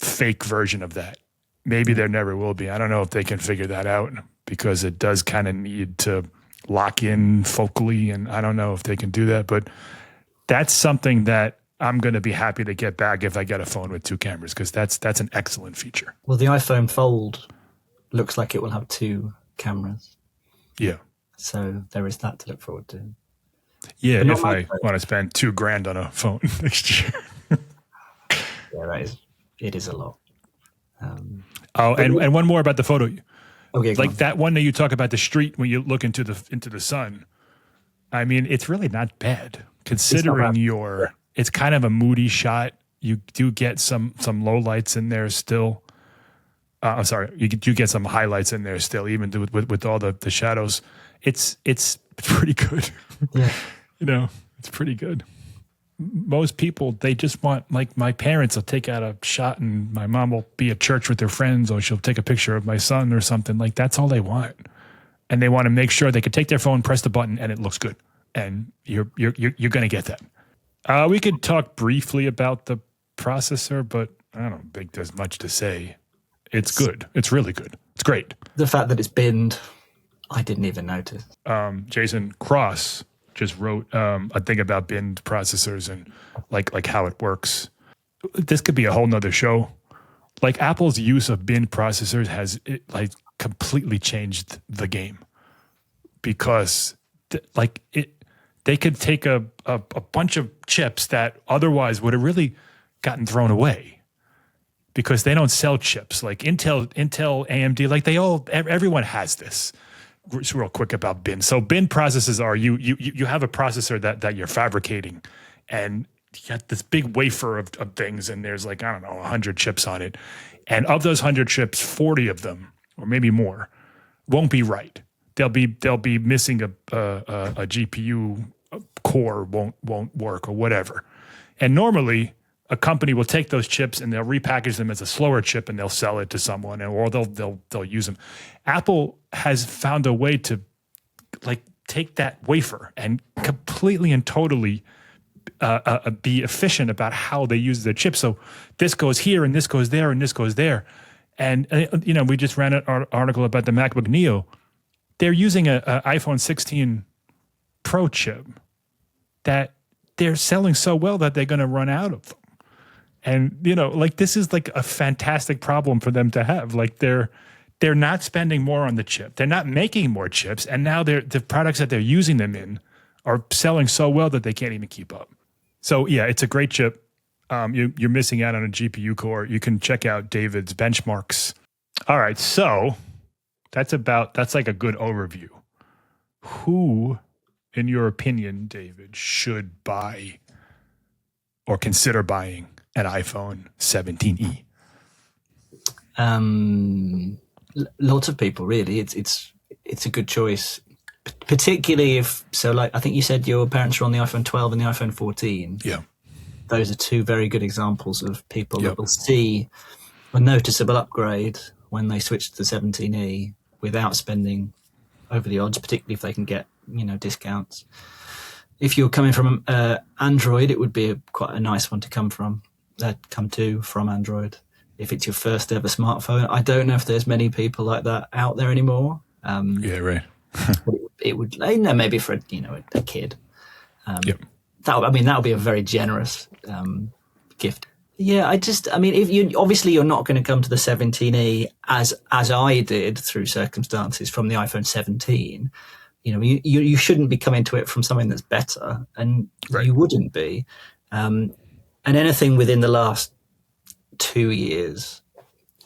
fake version of that. Maybe there never will be. I don't know if they can figure that out because it does kind of need to lock in focally, and I don't know if they can do that. But that's something that I'm going to be happy to get back if I get a phone with 2 cameras, because that's an excellent feature. Well, the iPhone Fold looks like it will have 2 cameras. Yeah. So there is that to look forward to. Yeah, if I want to spend $2,000 on a phone next year. Yeah, it is a lot. And one more about the photo. Okay, like that one that you talk about the street when you look into the sun. I mean, it's really not bad considering it's kind of a moody shot. You do get some low lights in there still. I'm sorry, you do get some highlights in there still, even with all the shadows. It's pretty good. Yeah. It's pretty good. Most people, they just want, like my parents will take out a shot and my mom will be at church with their friends, or she'll take a picture of my son or something. Like that's all they want. And they want to make sure they can take their phone, press the button, and it looks good. And you're going to get that. We could talk briefly about the processor, but I don't think there's much to say. It's good. It's really good. It's great. The fact that it's binned, I didn't even notice. Jason Cross just wrote a thing about binned processors and like how it works. This could be a whole nother show. Like Apple's use of binned processors has completely changed the game, because they could take a bunch of chips that otherwise would have really gotten thrown away because they don't sell chips like Intel, AMD, like everyone has this. Just real quick about bin. So bin processes are you have a processor that you're fabricating, and you got this big wafer of things, and there's 100 chips on it, and of those 100 chips, 40 of them or maybe more won't be right. They'll be missing a GPU core won't work or whatever, and normally a company will take those chips and they'll repackage them as a slower chip and they'll sell it to someone, or they'll use them. Apple has found a way to take that wafer and completely and totally be efficient about how they use their chip. So this goes here and this goes there and this goes there. And we just ran an article about the MacBook Neo. They're using a iPhone 16 Pro chip that they're selling so well that they're going to run out of them. And, this is a fantastic problem for them to have. They're not spending more on the chip. They're not making more chips. And now the products that they're using them in are selling so well that they can't even keep up. So, yeah, it's a great chip. You're missing out on a GPU core. You can check out David's benchmarks. All right, so that's a good overview. Who, in your opinion, David, should buy or consider buying an iPhone 17e? Lots of people, really. It's a good choice, particularly I think you said your parents are on the iPhone 12 and the iPhone 14. Yeah, those are 2 very good examples of people that will see a noticeable upgrade when they switch to the 17e without spending over the odds, particularly if they can get discounts. If you're coming from Android, it would be quite a nice one to come to from Android. If it's your first ever smartphone, I don't know if there's many people like that out there anymore. Yeah, right. it would, maybe for a kid. That would be a very generous gift. Yeah, if you're not going to come to the 17e as I did through circumstances from the iPhone 17. You shouldn't be coming to it from something that's better, and you wouldn't be. And anything within the last 2 years,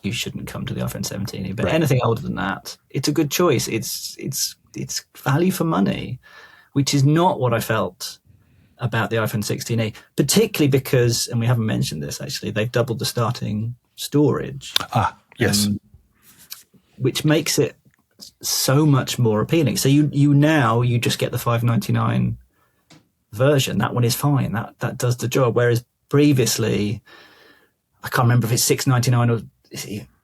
you shouldn't come to the iPhone 17. But anything older than that, it's a good choice. It's value for money, which is not what I felt about the iPhone 16e, particularly because, and we haven't mentioned this actually, they've doubled the starting storage. Yes. Which makes it so much more appealing. So you just get the $599 version. That one is fine. That does the job. Whereas previously, I can't remember if it's $699 or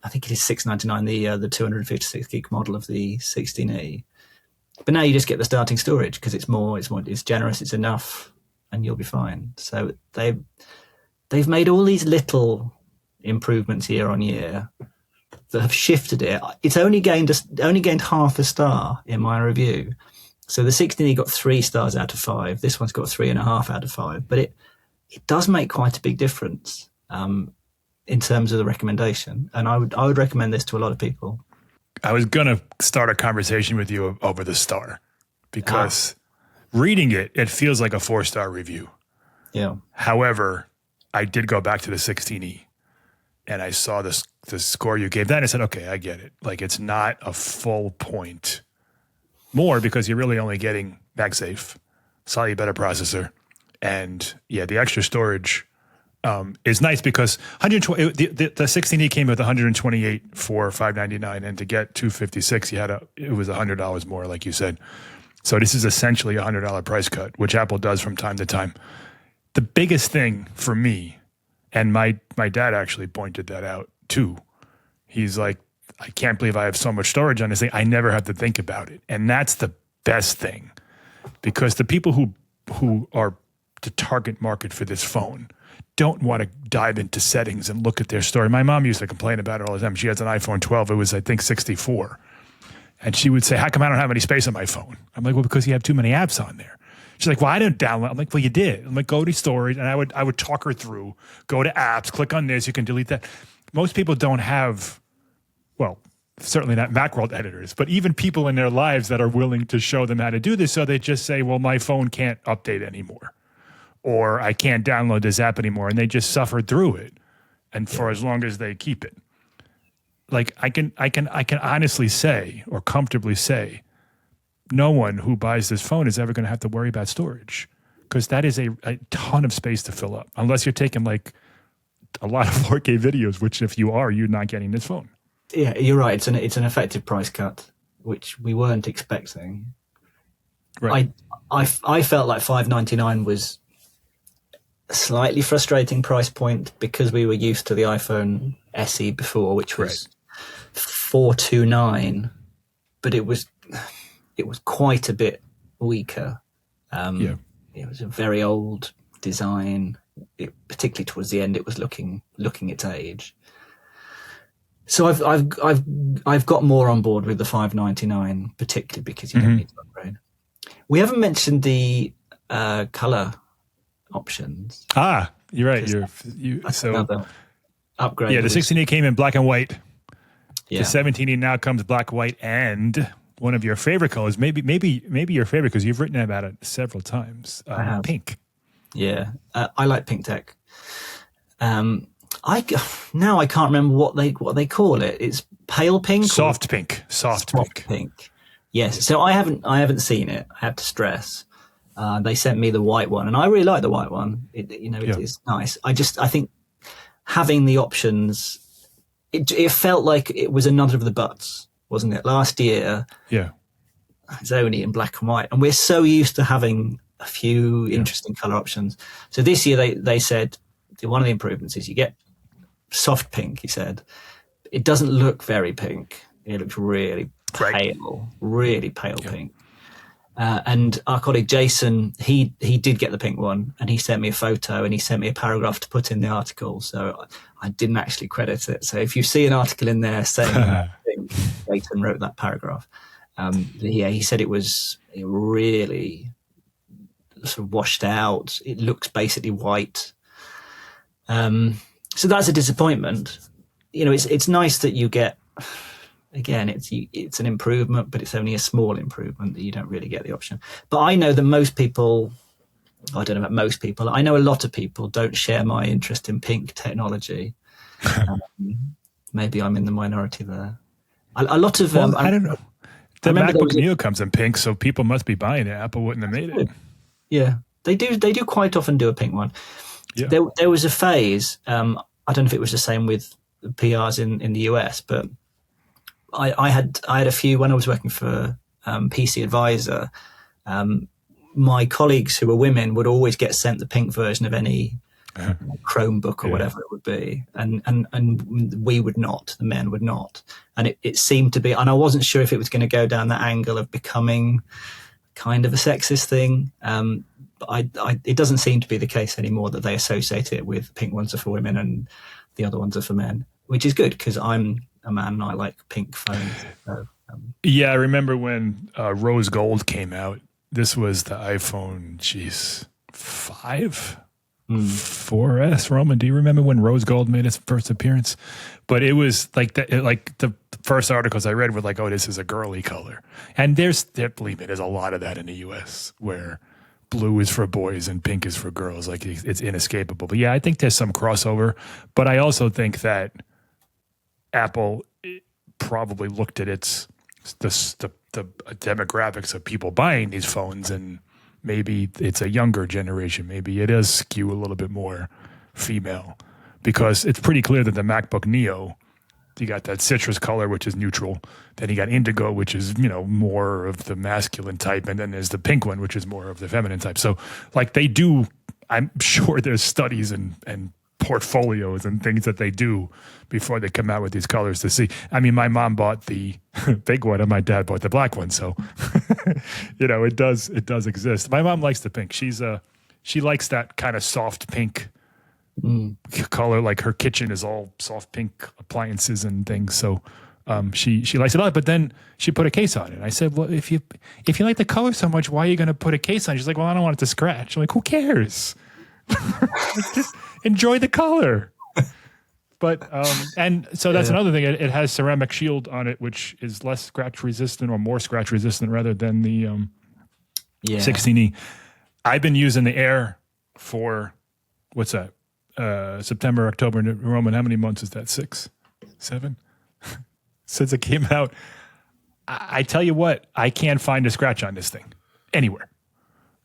I think it is $699, the 256 gig model of the 16e. But now you just get the starting storage because it's generous, it's enough, and you'll be fine. So they've made all these little improvements year on year that have shifted it. It's only gained half a star in my review. So the 16E got 3 stars out of 5. This one's got 3.5 out of 5. But it does make quite a big difference in terms of the recommendation. And I would recommend this to a lot of people. I was going to start a conversation with you over the star because reading it feels like a 4-star review. Yeah. However, I did go back to the 16E and I saw the score you gave that and I said, okay, I get it. Like it's not a full point more because you're really only getting MagSafe, slightly better processor. And yeah, the extra storage is nice because 120. The 16E came with 128 for $599, and to get 256, it was $100 more, like you said. So this is essentially a $100 price cut, which Apple does from time to time. The biggest thing for me, and my dad actually pointed that out too. He's like, I can't believe I have so much storage on this thing. I never have to think about it, and that's the best thing, because the people who are the target market for this phone don't want to dive into settings and look at their story. My mom used to complain about it all the time. She has an iPhone 12. It was, I think, 64. And she would say, how come I don't have any space on my phone? I'm like, well, because you have too many apps on there. She's like, well, I didn't download. I'm like, well, you did. I'm like, go to storage. And I would talk her through, go to apps, click on this, you can delete that. Most people don't have, well, certainly not Macworld editors, but even people in their lives that are willing to show them how to do this. So they just say, well, my phone can't update anymore, or I can't download this app anymore. And they just suffer through it. And for as long as they keep it. Like I can honestly say, or comfortably say, no one who buys this phone is ever going to have to worry about storage, because that is a ton of space to fill up, unless you're taking like a lot of 4K videos, which if you are, you're not getting this phone. Yeah, you're right. It's an effective price cut, which we weren't expecting. Right. I felt like $599 was a slightly frustrating price point because we were used to the iPhone SE before, which was $429, but it was quite a bit weaker. It was a very old design. Particularly towards the end, it was looking its age. So I've got more on board with the $599, particularly because you don't need to upgrade. We haven't mentioned the color options. You're right. So another upgrade. Yeah, the 16E came in black and white. Yeah. The 17E now comes black, white, and one of your favorite colors, maybe your favorite because you've written about it several times. Pink. Yeah, I like pink tech. I can't remember what they call it. It's pale pink, soft pink. Yes. So I haven't seen it. I have to stress. They sent me the white one, and I really like the white one. It's nice. I think having the options, it felt like it was another of the buts, wasn't it? Last year, it's only in black and white, and we're so used to having a few interesting color options. So this year they said one of the improvements is you get soft pink. He said it doesn't look very pink. It looks really pale, really pale pink. And our colleague Jason, he did get the pink one, and he sent me a photo and he sent me a paragraph to put in the article. So I didn't actually credit it. So if you see an article in there saying pink, Jason wrote that paragraph. He said it really sort of washed out. It looks basically white. So that's a disappointment. It's nice that you get. Again, it's an improvement, but it's only a small improvement that you don't really get the option. But I know that most people, I don't know about most people, I know a lot of people don't share my interest in pink technology. Maybe I'm in the minority there. A lot of I don't know. The MacBook Neo comes in pink, so people must be buying it. Apple wouldn't have made it. Yeah, they do. They do quite often do a pink one. Yeah. There was a phase. I don't know if it was the same with PRs in the US, but I had a few when I was working for PC Advisor. My colleagues who were women would always get sent the pink version of any Chromebook or whatever it would be, and we would not. The men would not, and it seemed to be. And I wasn't sure if it was going to go down that angle of becoming kind of a sexist thing. But it doesn't seem to be the case anymore that they associate it with pink ones are for women and the other ones are for men, which is good because I'm a man and I like pink phones. So, yeah, I remember when rose gold came out. This was the iPhone, 5? 4S, Roman. Do you remember when rose gold made its first appearance? But it was like that. Like the first articles I read were like, "Oh, this is a girly color," and believe me, there's a lot of that in the U.S. where blue is for boys and pink is for girls. Like it's inescapable. But yeah, I think there's some crossover. But I also think that Apple probably looked at the demographics of people buying these phones, and maybe it's a younger generation. Maybe it does skew a little bit more female, because it's pretty clear that the MacBook Neo, you got that citrus color, which is neutral. Then you got indigo, which is, more of the masculine type. And then there's the pink one, which is more of the feminine type. So like they do, I'm sure there's studies and portfolios and things that they do before they come out with these colors to see. I mean, my mom bought the big one and my dad bought the black one. So, it does exist. My mom likes the pink. She likes that kind of soft pink color. Like her kitchen is all soft pink appliances and things. So, she likes it a lot, but then she put a case on it. I said, well, if you like the color so much, why are you going to put a case on it? She's like, well, I don't want it to scratch. I'm like, who cares? Just enjoy the color. But and so that's another thing. It has ceramic shield on it, which is less scratch resistant, or more scratch resistant rather than the 16E. I've been using the Air for what's that? September, October. Roman, how many months is that? 6, 7 since it came out. I tell you what, I can't find a scratch on this thing anywhere.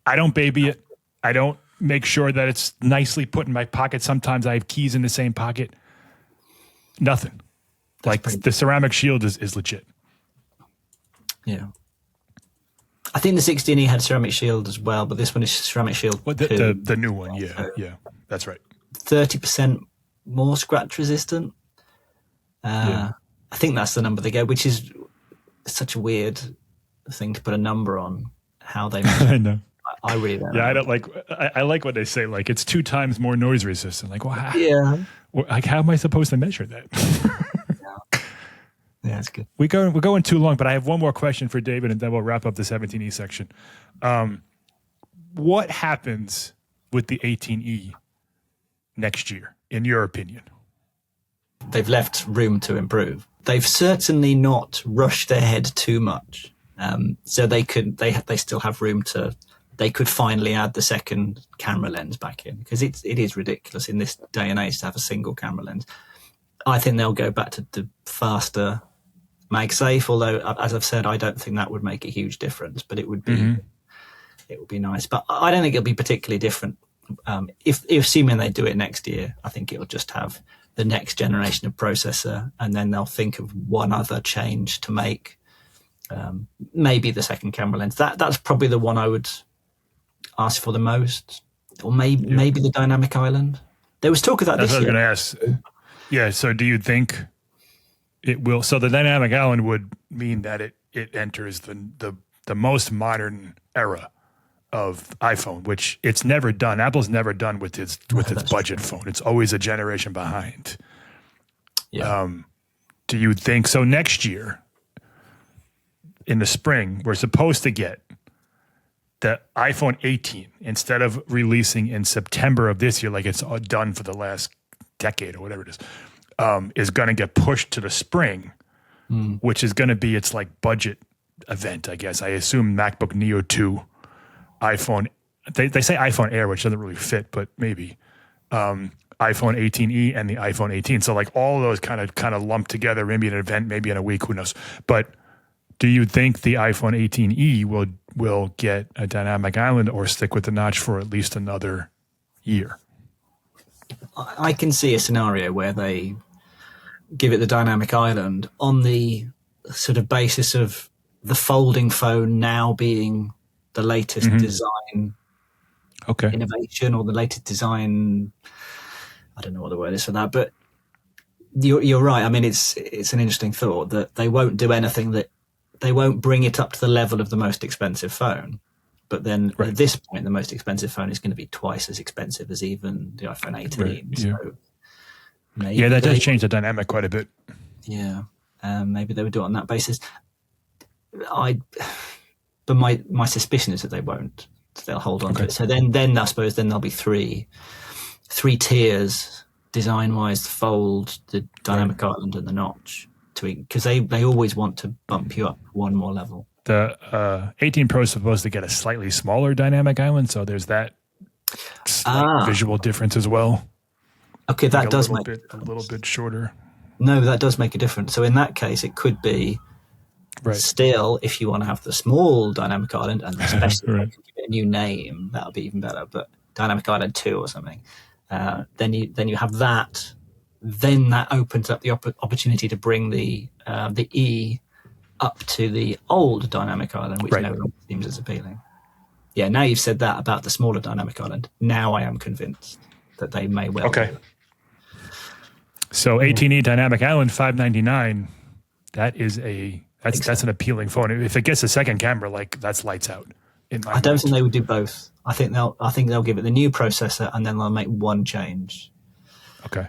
I don't baby it. I don't make sure that it's nicely put in my pocket. Sometimes I have keys in the same pocket. Nothing. The ceramic shield is legit. Yeah. I think the 16E had ceramic shield as well, but this one is ceramic shield. Well, the new one, yeah, that's right. 30% more scratch resistant. I think that's the number they go, which is such a weird thing to put a number on. How they measure. I know. I really don't know. I don't like. I like what they say. Like it's 2 times more noise resistant. Like, well, how am I supposed to measure that? Yeah, it's good. We're going too long, but I have one more question for David, and then we'll wrap up the 17E section. What happens with the 18E next year, in your opinion? They've left room to improve. They've certainly not rushed ahead too much, so they still have room to. They could finally add the second camera lens back in, because it is ridiculous in this day and age to have a single camera lens. I think they'll go back to the faster MagSafe, although, as I've said, I don't think that would make a huge difference, but it would be it would be nice. But I don't think it'll be particularly different. If assuming they do it next year, I think it'll just have the next generation of processor, and then they'll think of one other change to make. Maybe the second camera lens. That's probably the one I would ask for the most, or maybe the dynamic island. There was talk of that this year. That's what I was going to ask. Yeah, so do you think it will? So the dynamic island would mean that it enters the most modern era of iPhone, which it's never done. Apple's never done with its budget phone. It's always a generation behind. Yeah. Do you think so? Next year, in the spring, we're supposed to get the iPhone 18 instead of releasing in September of this year, like it's done for the last decade or whatever it is going to get pushed to the spring, which is going to be its like budget event, I guess. I assume MacBook Neo 2, iPhone. They say iPhone Air, which doesn't really fit, but maybe iPhone 18e and the iPhone 18. So like all of those kind of lumped together, maybe an event, maybe in a week, who knows? But do you think the iPhone 18e will get a dynamic island or stick with the notch for at least another year? I can see a scenario where they give it the dynamic island on the sort of basis of the folding phone now being the latest design innovation, or the latest design. I don't know what the word is for that, but you're right. I mean, it's an interesting thought that they won't do anything that. They won't bring it up to the level of the most expensive phone. But then at this point, the most expensive phone is going to be twice as expensive as even the iPhone 18. Right. So maybe Yeah, that does change the dynamic quite a bit. Yeah, maybe they would do it on that basis. But my suspicion is that they won't. They'll hold on to it. So then I suppose there'll be three tiers design wise to fold the dynamic island and the notch, because they always want to bump you up one more level. The 18 Pro is supposed to get a slightly smaller dynamic island, so there's that slight visual difference as well. Okay, that does make a little bit shorter. No, that does make a difference. So in that case, it could be still, if you want to have the small dynamic island, and especially if you give it a new name, that'll be even better. But dynamic island 2 or something, then you have that. Then that opens up the opportunity to bring the E up to the old dynamic island, which no longer seems as appealing. Yeah, now you've said that about the smaller dynamic island. Now I am convinced that they may well. Okay. So 18E dynamic island, $599. That is that's an appealing phone. If it gets a second camera, like that's lights out. I don't think they would do both. I think they'll give it the new processor and then they'll make one change. Okay.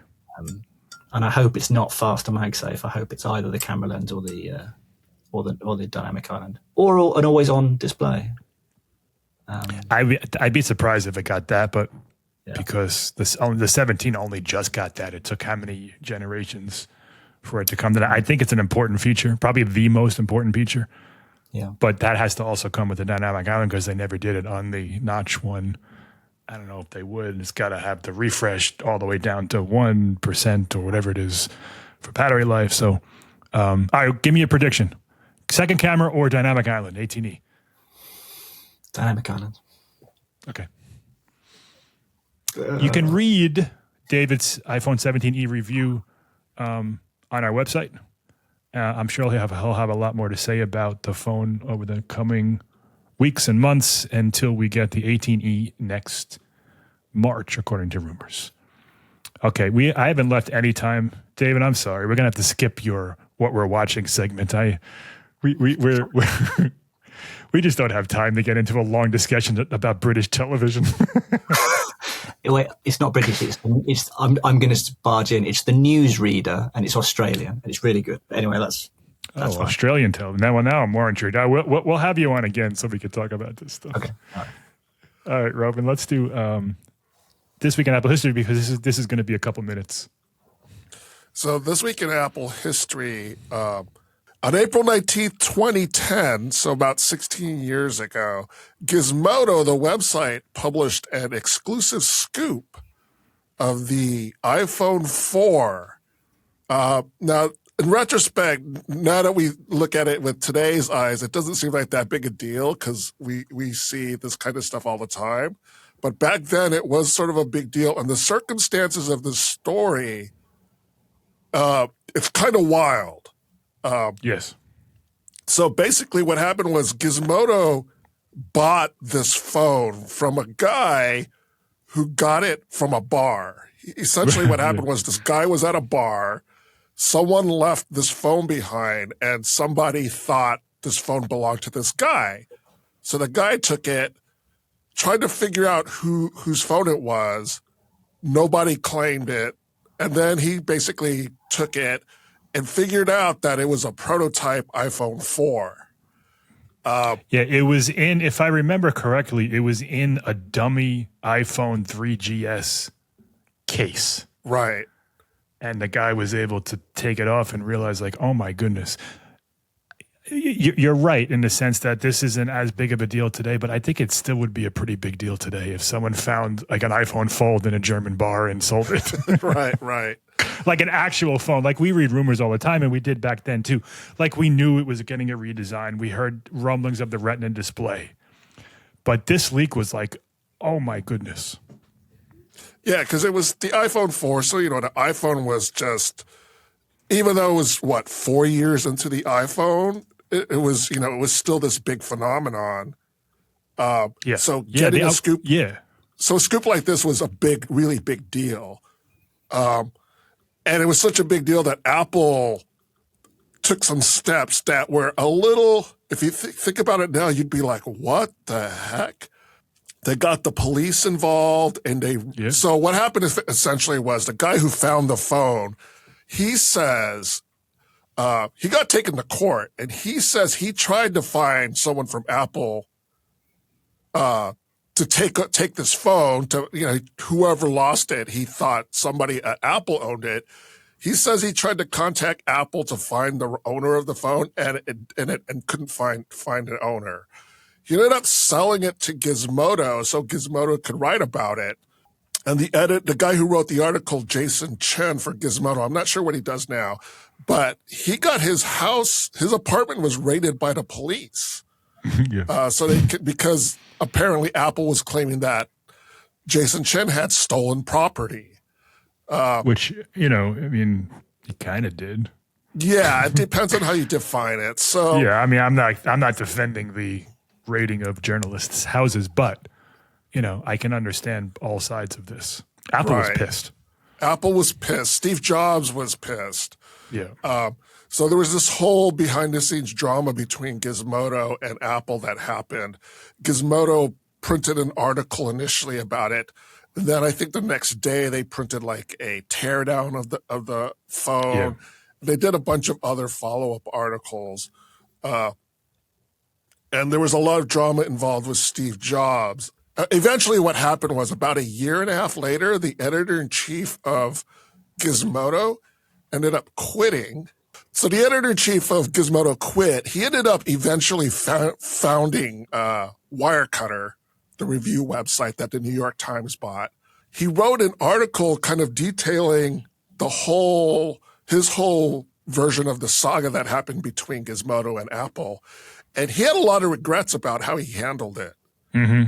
And I hope it's not faster MagSafe. I hope it's either the camera lens or the dynamic island, or an always-on display. I'd be surprised if it got that, but because the 17 only just got that. It took how many generations for it to come to that? I think it's an important feature, probably the most important feature. Yeah. But that has to also come with the dynamic island because they never did it on the notch one. I don't know if they would. It's got to have the refresh all the way down to 1% or whatever it is for battery life. So, all right, give me a prediction. Second camera or dynamic island, 18E? Dynamic island. Okay. You can read David's iPhone 17e review on our website. I'm sure he'll have a lot more to say about the phone over the coming weeks and months until we get the 18E next March, according to rumors. Okay, I haven't left any time. David, I'm sorry. We're going to have to skip your what we're watching segment. We just don't have time to get into a long discussion about British television. Wait, it's not British. I'm going to barge in. It's the Newsreader, and it's Australian, and it's really good. But anyway, that's fine. Australian television. Now I'm more intrigued. We'll have you on again so we can talk about this stuff. Okay. All right, Robin. Let's do This Week in Apple History, because this is going to be a couple minutes. So this week in Apple history, on April 19th, 2010, so about 16 years ago, Gizmodo, the website, published an exclusive scoop of the iPhone 4. Now, in retrospect, now that we look at it with today's eyes, it doesn't seem like that big a deal because we see this kind of stuff all the time. But back then, it was sort of a big deal. And the circumstances of the story, it's kind of wild. Yes. So basically what happened was Gizmodo bought this phone from a guy who got it from a bar. Essentially what happened was this guy was at a bar, someone left this phone behind, and somebody thought this phone belonged to this guy. So the guy took it, tried to figure out whose phone it was. Nobody claimed it. And then he basically took it and figured out that it was a prototype iPhone 4. It was if I remember correctly, it was in a dummy iPhone 3GS case. Right. And the guy was able to take it off and realize, like, oh my goodness. You're right in the sense that this isn't as big of a deal today, but I think it still would be a pretty big deal today if someone found like an iPhone Fold in a German bar and sold it. Right. Like an actual phone. Like we read rumors all the time, and we did back then too. Like we knew it was getting a redesign. We heard rumblings of the Retina display. But this leak was like, oh my goodness. Yeah, because it was the iPhone 4. So, the iPhone was just, even though it was, 4 years into the iPhone, it was, it was still this big phenomenon. So getting a scoop. Yeah. So a scoop like this was a really big deal. And it was such a big deal that Apple took some steps that were a little, if you think about it now, you'd be like, what the heck? They got the police involved, and so what happened is essentially was the guy who found the phone, he says he got taken to court, and he says he tried to find someone from Apple to take this phone to, whoever lost it. He thought somebody at Apple owned it. He says he tried to contact Apple to find the owner of the phone and couldn't find an owner. He ended up selling it to Gizmodo so Gizmodo could write about it. And the guy who wrote the article, Jason Chen for Gizmodo, I'm not sure what he does now, but he got his apartment was raided by the police. Because apparently Apple was claiming that Jason Chen had stolen property. Which, he kind of did. Yeah, it depends on how you define it. So yeah, I'm not defending the raiding of journalists' houses, but I can understand all sides of this. Apple was pissed. Apple was pissed. Steve Jobs was pissed. Yeah. So there was this whole behind-the-scenes drama between Gizmodo and Apple that happened. Gizmodo printed an article initially about it. And then I think the next day they printed like a teardown of the phone. Yeah. They did a bunch of other follow-up articles. And there was a lot of drama involved with Steve Jobs. Eventually what happened was about a year and a half later, the editor-in-chief of Gizmodo ended up quitting. So the editor-in-chief of Gizmodo quit. He ended up eventually founding Wirecutter, the review website that the New York Times bought. He wrote an article kind of detailing his whole version of the saga that happened between Gizmodo and Apple. And he had a lot of regrets about how he handled it. Mm-hmm.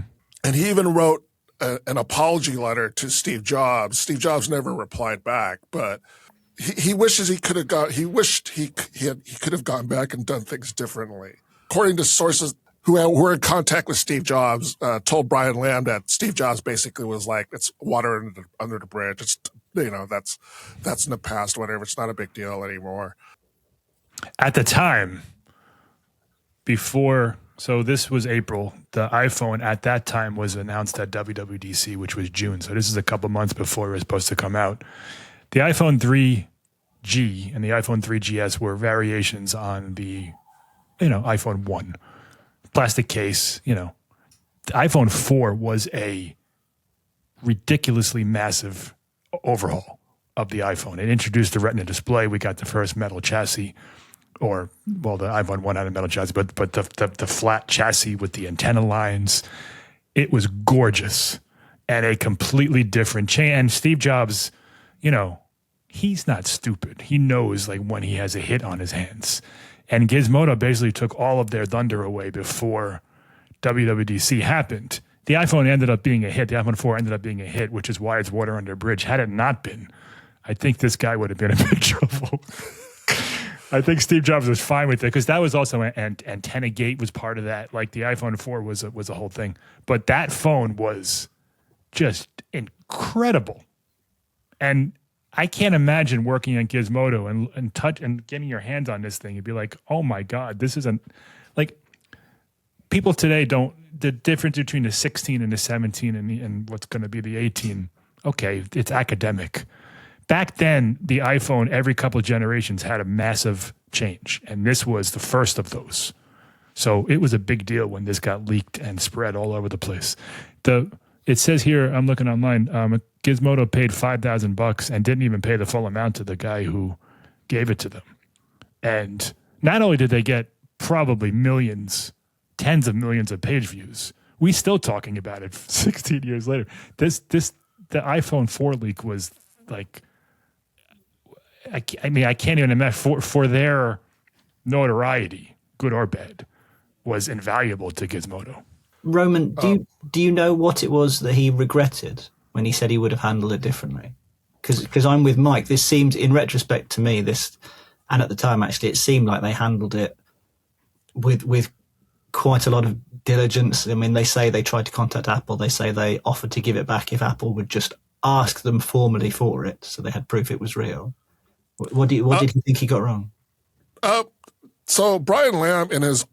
And he even wrote an apology letter to Steve Jobs. Steve Jobs never replied back, but he wishes he could have he could have gone back and done things differently. According to sources who were in contact with Steve Jobs, told Brian Lamb that Steve Jobs basically was like, it's water under the bridge. It's, that's in the past, whatever. It's not a big deal anymore. At the time, so this was April, the iPhone at that time was announced at WWDC, which was June. So this is a couple months before it was supposed to come out. The iPhone 3G and the iPhone 3GS were variations on the, iPhone 1. Plastic case, The iPhone 4 was a ridiculously massive overhaul of the iPhone. It introduced the Retina display. We got the first metal chassis, the iPhone 1 had a metal chassis, but the flat chassis with the antenna lines. It was gorgeous and a completely different chain. And Steve Jobs, he's not stupid. He knows when he has a hit on his hands. And Gizmodo basically took all of their thunder away before WWDC happened. The iPhone ended up being a hit. The iPhone 4 ended up being a hit, which is why it's water under a bridge. Had it not been, I think this guy would have been in big trouble. I think Steve Jobs was fine with it because that was also antenna gate was part of that. Like the iPhone 4 was a whole thing. But that phone was just incredible. And I can't imagine working on Gizmodo and touch and getting your hands on this thing. You'd be like, oh my God, this isn't like people today the difference between the 16 and the 17 and what's going to be the 18. Okay. It's academic. Back then, the iPhone, every couple of generations had a massive change. And this was the first of those. So it was a big deal when this got leaked and spread all over the place. It says here, I'm looking online, Gizmodo paid $5,000 and didn't even pay the full amount to the guy who gave it to them. And not only did they get probably millions, tens of millions of page views, we still talking about it 16 years later. The iPhone 4 leak was like, I can't even imagine for their notoriety, good or bad, was invaluable to Gizmodo. Roman, do you know what it was that he regretted when he said he would have handled it differently? Because I'm with Mike. This seemed, in retrospect to me, and at the time actually, it seemed like they handled it with quite a lot of diligence. I mean, they say they tried to contact Apple. They say they offered to give it back if Apple would just ask them formally for it, so they had proof it was real. What did you think he got wrong? So Brian Lamb, in his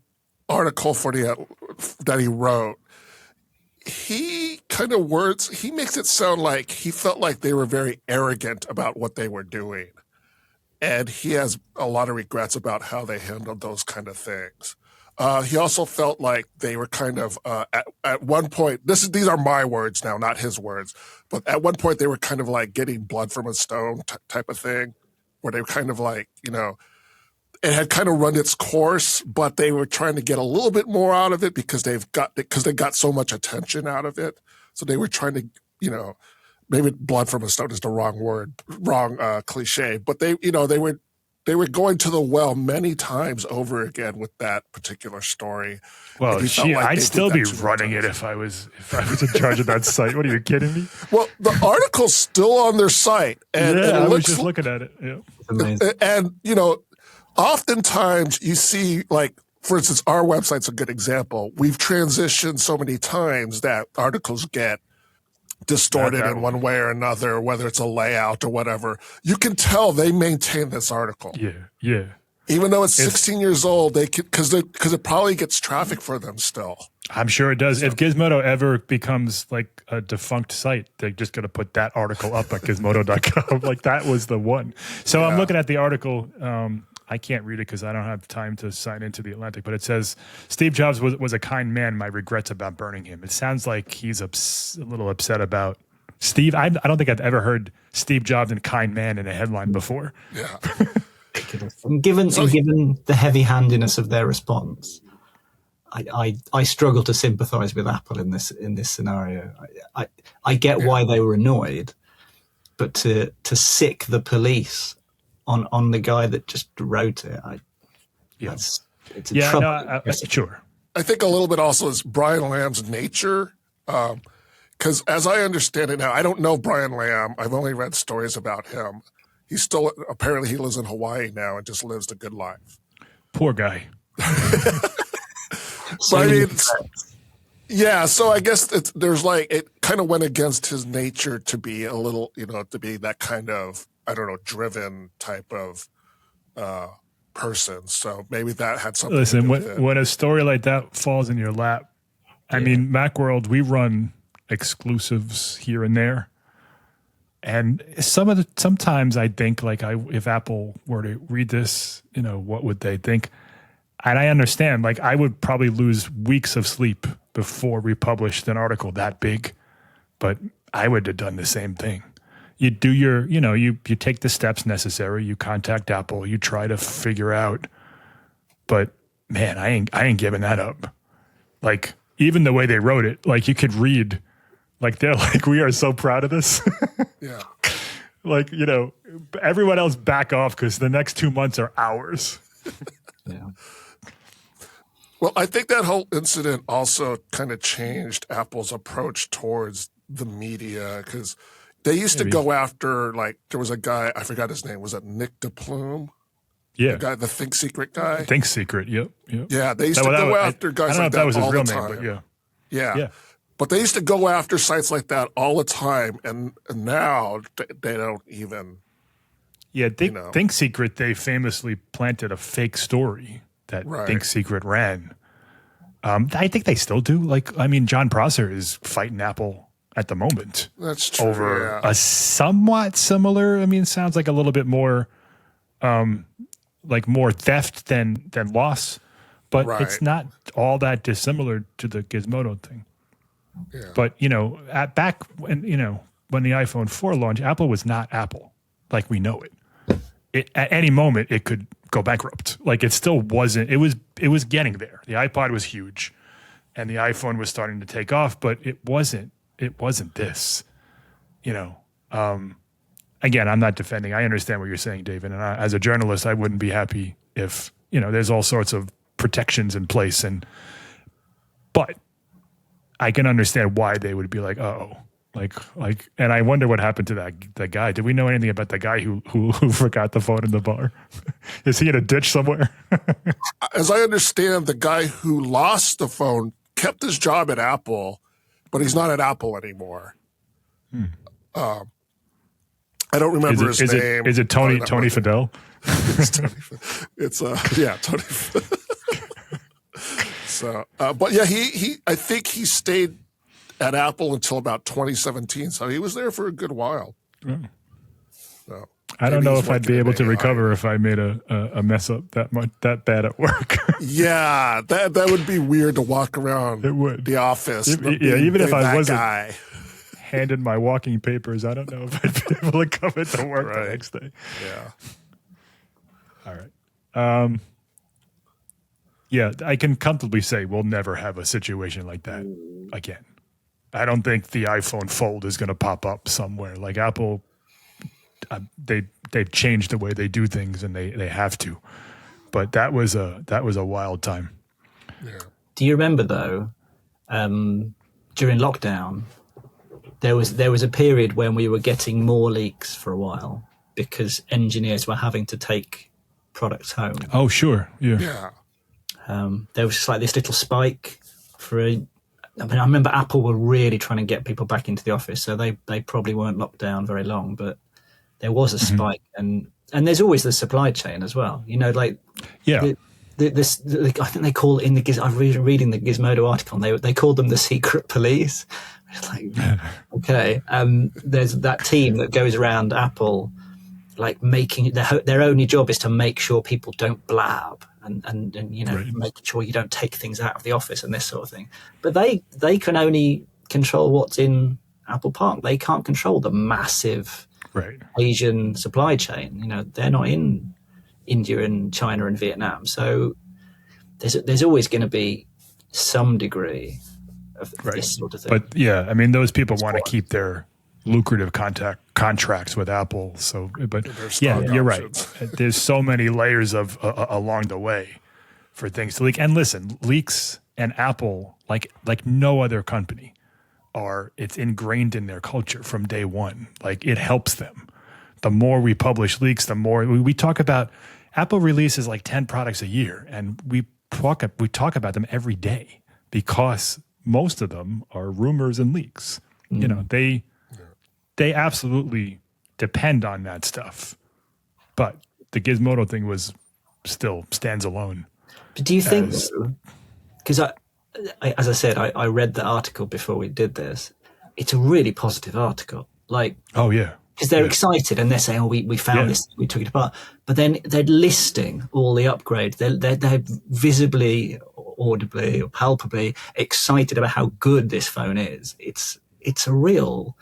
article that he wrote, he makes it sound like he felt like they were very arrogant about what they were doing. And he has a lot of regrets about how they handled those kind of things. He also felt like they were kind of, at one point, these are my words now, not his words, but at one point they were kind of like getting blood from a stone type of thing, where they were kind of like, it had kind of run its course, but they were trying to get a little bit more out of it because they got so much attention out of it. So they were trying to, maybe blood from a stone is the wrong cliche, but they were going to the well many times over again with that particular story. Well, I'd still be running it if I was in charge of that site. What are you kidding me? Well, the article's still on their site, and I was just looking at it. Yeah. And oftentimes you see, like, for instance, our website's a good example. We've transitioned so many times that articles get distorted in one way or another, whether it's a layout or whatever. You can tell they maintain this article. Yeah. Even though it's 16 years old, because it probably gets traffic for them still. I'm sure it does. If Gizmodo ever becomes like a defunct site, they're just going to put that article up at gizmodo.com. Like that was the one. So I'm looking at the article. I can't read it because I don't have time to sign into the Atlantic, but it says, Steve Jobs was a kind man. My regrets about burning him. It sounds like he's a little upset about Steve. I don't think I've ever heard Steve Jobs and kind man in a headline before. Yeah. And given the heavy-handedness of their response, I struggle to sympathise with Apple in this scenario. I get why they were annoyed, but to sick the police on the guy that just wrote it, it's a trouble. Sure. I think a little bit also is Brian Lamb's nature, because as I understand it now, I don't know Brian Lamb. I've only read stories about him. Apparently he lives in Hawaii now and just lives the good life. Poor guy. So I mean, so I guess it kind of went against his nature to be a little, to be that kind of, I don't know, driven type of person. So maybe that had something to do with it. When a story like that falls in your lap, I mean, Macworld, we run exclusives here and there. And sometimes I think like if Apple were to read this, what would they think? And I understand, like I would probably lose weeks of sleep before we published an article that big, but I would have done the same thing. You do you take the steps necessary. You contact Apple. You try to figure out, but man, I ain't giving that up. Like even the way they wrote it, like you could read, like they're like, we are so proud of this. Yeah. Like, everyone else back off because the next 2 months are ours. Yeah. Well, I think that whole incident also kind of changed Apple's approach towards the media because they used to go after, like, there was a guy, I forgot his name, was it Nick DePlume? Yeah. The Think Secret guy? Think Secret, yep. Yeah, they used to go after guys like that all the time. I don't know if that was his real name, but yeah. But they used to go after sites like that all the time, and now they don't even. Yeah, Think Secret, they famously planted a fake story that Think Secret ran. I think they still do. Like, I mean, John Prosser is fighting Apple at the moment. That's true. Over a somewhat similar. I mean, it sounds like a little bit more, like more theft than loss, but it's not all that dissimilar to the Gizmodo thing. Yeah. But back when when the iPhone 4 launched, Apple was not Apple like we know it. At any moment it could go bankrupt. Like it still wasn't. It was getting there. The iPod was huge, and the iPhone was starting to take off, but it wasn't this. Again, I'm not defending. I understand what you're saying, David. And as a journalist, I wouldn't be happy if there's all sorts of protections in place, but I can understand why they would be like, and I wonder what happened to that guy. Did we know anything about the guy who forgot the phone in the bar? Is he in a ditch somewhere? As I understand, the guy who lost the phone kept his job at Apple, but he's not at Apple anymore. I don't remember his name. Is it Tony Fidel? It's Tony. So, but yeah, he I think he stayed at Apple until about 2017. So he was there for a good while. So I don't know he's if I'd be working able in to AI. recover if I made a mess up that bad at work. Yeah, that would be weird to walk around It would. the office. Even if I that wasn't guy. handed my walking papers, I don't know if I'd be able to come into work the next day. Yeah. All right. Yeah, I can comfortably say we'll never have a situation like that again. I don't think the iPhone Fold is going to pop up somewhere. Like Apple, they've changed the way they do things, and they have to. But that was a wild time. Yeah. Do you remember though, during lockdown, there was a period when we were getting more leaks for a while because engineers were having to take products home. Oh, sure. Yeah. Yeah. There was just like this little spike I remember Apple were really trying to get people back into the office, so they probably weren't locked down very long, but there was a spike, and there's always the supply chain as well. You know, like Yeah. I think they call it in the I'm reading the Gizmodo article, and they called them the secret police. It's like, okay, there's that team that goes around Apple, like making their only job is to make sure people don't blab and you know, making sure you don't take things out of the office and this sort of thing. But they can only control what's in Apple Park. They can't control the massive Asian supply chain. You know, they're not in India and China and Vietnam. So there's always going to be some degree of this sort of thing. But yeah, I mean, those people want to keep their lucrative contracts with Apple. So, but yeah, you're right. There's so many layers of along the way for things to leak. And listen, leaks and Apple, like no other company, it's ingrained in their culture from day one. Like it helps them. The more we publish leaks, the more we talk about. Apple releases like 10 products a year, and we talk about them every day because most of them are rumors and leaks. You know, they absolutely depend on that stuff. But the Gizmodo thing still stands alone. But do you think, because as I said, I read the article before we did this. It's a really positive article. Like, oh yeah, because they're excited and they're saying, "Oh, we found this, we took it apart." But then they're listing all the upgrades. They're visibly, audibly, or palpably excited about how good this phone is. It's a real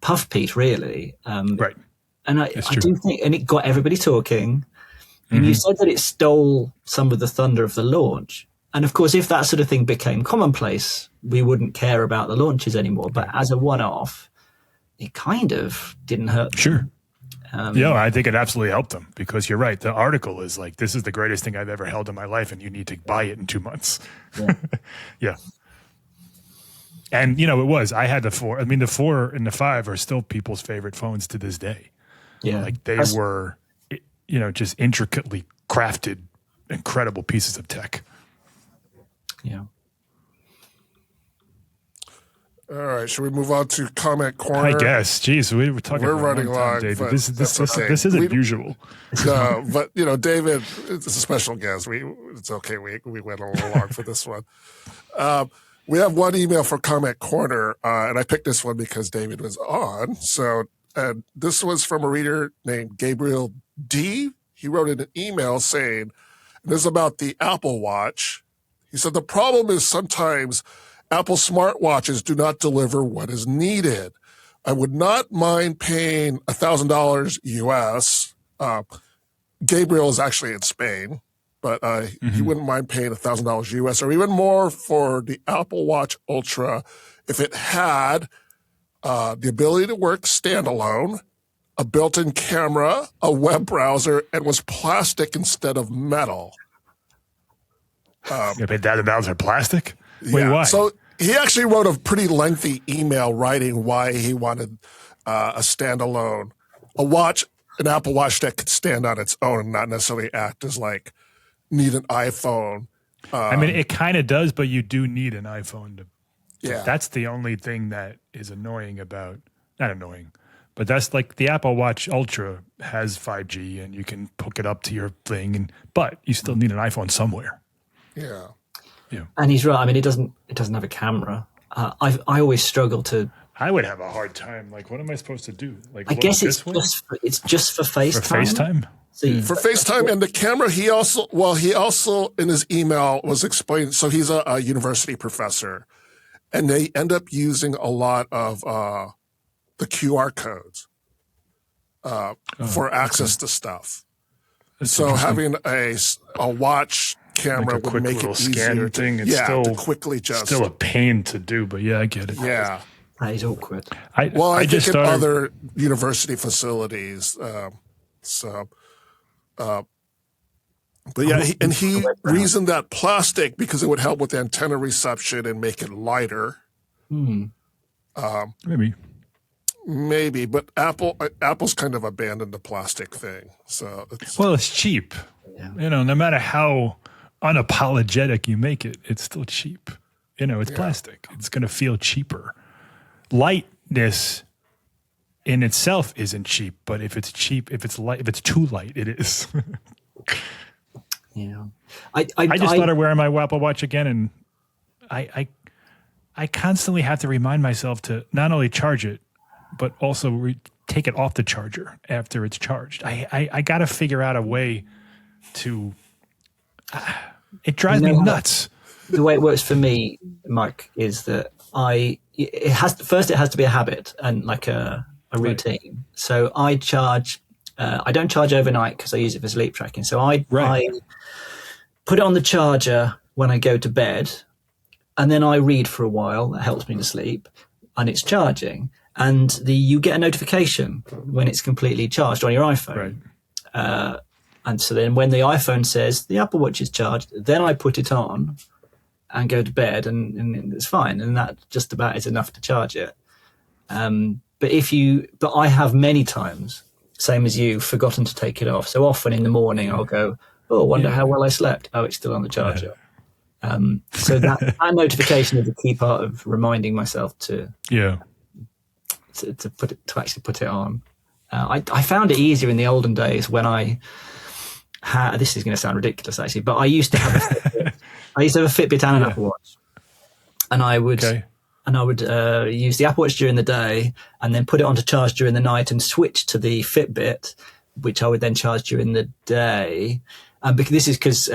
puff piece, really. Right. And I do think, and it got everybody talking. And you said that it stole some of the thunder of the launch. And of course, if that sort of thing became commonplace, we wouldn't care about the launches anymore. But as a one-off, it kind of didn't hurt. Sure. Yeah, I think it absolutely helped them because you're right. The article is like, this is the greatest thing I've ever held in my life, and you need to buy it in 2 months. Yeah. Yeah. And, you know, it was. I had the 4. I mean, the 4 and the 5 are still people's favorite phones to this day. Yeah. Like they were, you know, just intricately crafted, incredible pieces of tech. Yeah. All right, should we move on to comment corner? I guess. Jeez, we were talking. We're for running a long time, long, David. but This isn't usual. No, but you know, David is a special guest. It's okay. We went a little long for this one. We have one email for comment corner, and I picked this one because David was on. So, and this was from a reader named Gabriel D. He wrote in an email saying, "This is about the Apple Watch." He said the problem is sometimes Apple smartwatches do not deliver what is needed. I would not mind paying $1,000 US. Gabriel is actually in Spain, but he wouldn't mind paying $1,000 US or even more for the Apple Watch Ultra if it had the ability to work standalone, a built-in camera, a web browser, and was plastic instead of metal. You paid $1,000 for plastic? Wait, why? So he actually wrote a pretty lengthy email writing why he wanted a standalone, an Apple Watch that could stand on its own and not necessarily act as like need an iPhone. I mean, it kind of does, but you do need an iPhone to. Yeah, that's the only thing that is annoying about. Not annoying, but that's like the Apple Watch Ultra has 5G and you can hook it up to your thing, but you still need an iPhone somewhere. Yeah. And he's right. I mean, it doesn't have a camera. I always struggle to. I would have a hard time. Like, what am I supposed to do? Like, I look guess this way? it's just for FaceTime. For FaceTime? So For FaceTime and the camera, he also in his email was explaining. So he's a university professor, and they end up using a lot of the QR codes for access to stuff. That's So interesting. having a watch camera Like a would quick make little it easier scan thing. It's to quickly just still a pain to do, but yeah, I get it. yeah. that is awkward. I I think just in started. other university facilities. But yeah, he reasoned that plastic because it would help with antenna reception and make it lighter. Maybe. But Apple's kind of abandoned the plastic thing. So Well, it's cheap. Yeah. You know, no matter how unapologetic you make it, it's still cheap. You know, it's plastic. It's going to feel cheaper. Lightness in itself isn't cheap, but if it's cheap, if it's light, if it's too light, it is. Yeah. I just started wearing my Apple Watch again, and I constantly have to remind myself to not only charge it, but also take it off the charger after it's charged. I got to figure out a way to. It drives me nuts. The way it works for me, Mike, is that it has to be a habit and like a routine. Right. So I charge. I don't charge overnight because I use it for sleep tracking. So I put it on the charger when I go to bed, and then I read for a while. That helps me to sleep, and it's charging. And you get a notification when it's completely charged on your iPhone. Right. And so then when the iPhone says the Apple Watch is charged, then I put it on and go to bed, and it's fine. And that just about is enough to charge it. But I have many times, same as you, forgotten to take it off. So often in the morning I'll go, oh, I wonder how well I slept. Oh, it's still on the charger. So that notification is a key part of reminding myself to actually put it on. I found it easier in the olden days when I had. This is going to sound ridiculous, actually, but I used to have a Fitbit. I used to have a Fitbit and an Apple Watch, and I would use the Apple Watch during the day and then put it on to charge during the night and switch to the Fitbit, which I would then charge during the day. Because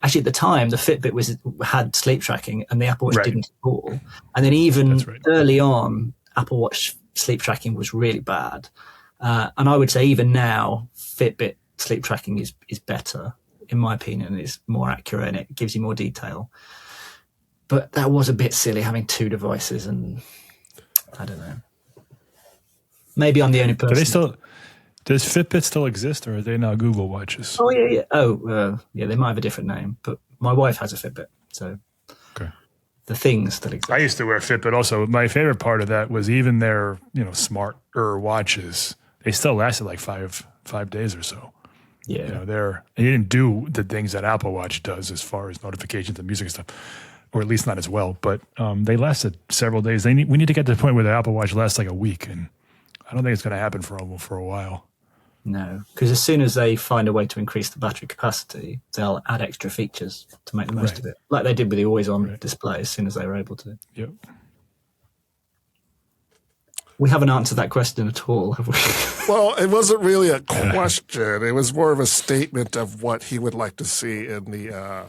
actually at the time the Fitbit had sleep tracking and the Apple Watch didn't at all. And then even early on, Apple Watch sleep tracking was really bad. And I would say even now, Fitbit sleep tracking is better, in my opinion. It's more accurate and it gives you more detail. But that was a bit silly having two devices, and I don't know. Maybe I'm the only person. Does Fitbit still exist, or are they now Google Watches? Oh, yeah. Oh, they might have a different name, but my wife has a Fitbit, so the things still exist. I used to wear Fitbit also. My favorite part of that was even their, smarter watches. They still lasted like five days or so. Yeah. They didn't do the things that Apple Watch does as far as notifications and music and stuff, or at least not as well. But they lasted several days. We need to get to the point where the Apple Watch lasts like a week, and I don't think it's going to happen for a while. No, because as soon as they find a way to increase the battery capacity, they'll add extra features to make the most of it, like they did with the always-on display as soon as they were able to. Yep. We haven't answered that question at all, have we? Well, it wasn't really a question. It was more of a statement of what he would like to see in the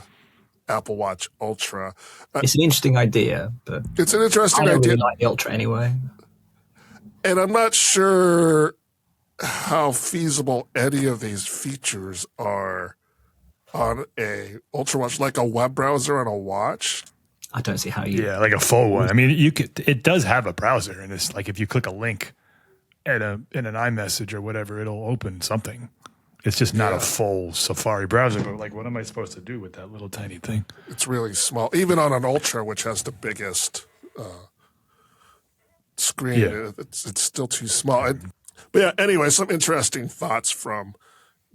Apple Watch Ultra. It's an interesting idea, but it's an interesting idea. I don't really like the Ultra anyway. And I'm not sure how feasible any of these features are on a Ultra Watch, like a web browser on a watch. I don't see how you. Yeah, like a full one. I mean, it does have a browser, and it's like if you click a link in an iMessage or whatever, it'll open something. It's just not a full Safari browser. But like, what am I supposed to do with that little tiny thing? It's really small, even on an Ultra, which has the biggest screen. Yeah. It's still too small. But yeah, anyway, some interesting thoughts from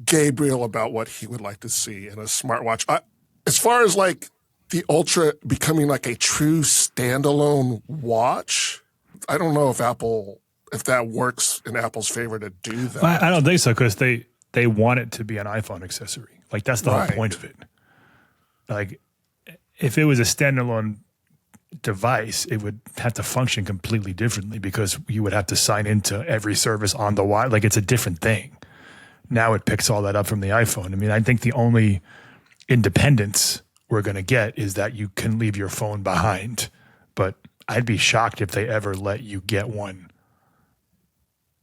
Gabriel about what he would like to see in a smartwatch. As far as like the Ultra becoming like a true standalone watch, I don't know if that works in Apple's favor to do that. I don't think so, because they want it to be an iPhone accessory. Like that's the whole point of it. Like if it was a standalone, device, it would have to function completely differently because you would have to sign into every service on the Wi. Like it's a different thing. Now it picks all that up from the iPhone. I mean, I think the only independence we're going to get is that you can leave your phone behind. But I'd be shocked if they ever let you get one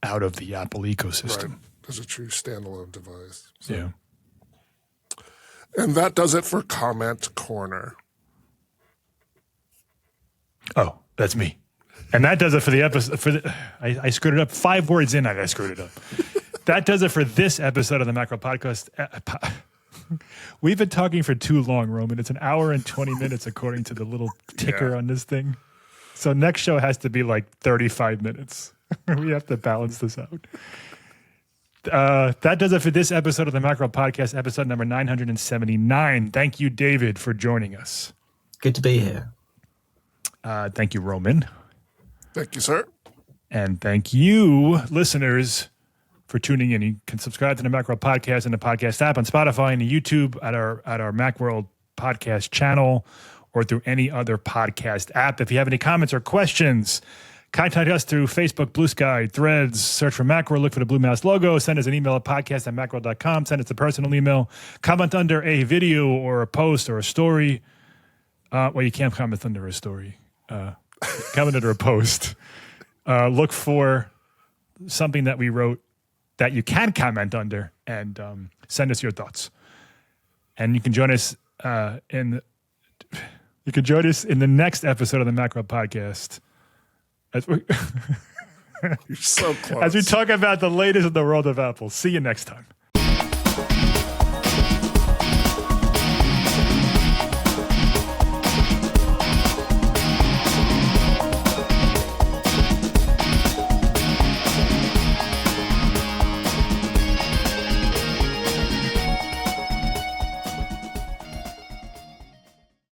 out of the Apple ecosystem. Right. As a true standalone device. So. Yeah. And that does it for Comment Corner. Oh, that's me. And that does it for the episode. I screwed it up. 5 words in, I screwed it up. That does it for this episode of the Macworld Podcast. We've been talking for too long, Roman. It's an hour and 20 minutes according to the little ticker on this thing. So next show has to be like 35 minutes. We have to balance this out. That does it for this episode of the Macworld Podcast, episode number 979. Thank you, David, for joining us. Good to be here. Thank you, Roman. Thank you, sir. And thank you, listeners, for tuning in. You can subscribe to the Macworld Podcast in the podcast app on Spotify and YouTube at our Macworld Podcast channel or through any other podcast app. If you have any comments or questions, contact us through Facebook, Blue Sky, Threads, search for Macworld, look for the Blue Mouse logo, send us an email at podcast@macworld.com, send us a personal email, comment under a video or a post or a story. Well, you can't comment under a story. Comment under a post. Look for something that we wrote that you can comment under and send us your thoughts. And you can join us in the next episode of the Macworld Podcast. You're so close. As we talk about the latest in the world of Apple. See you next time.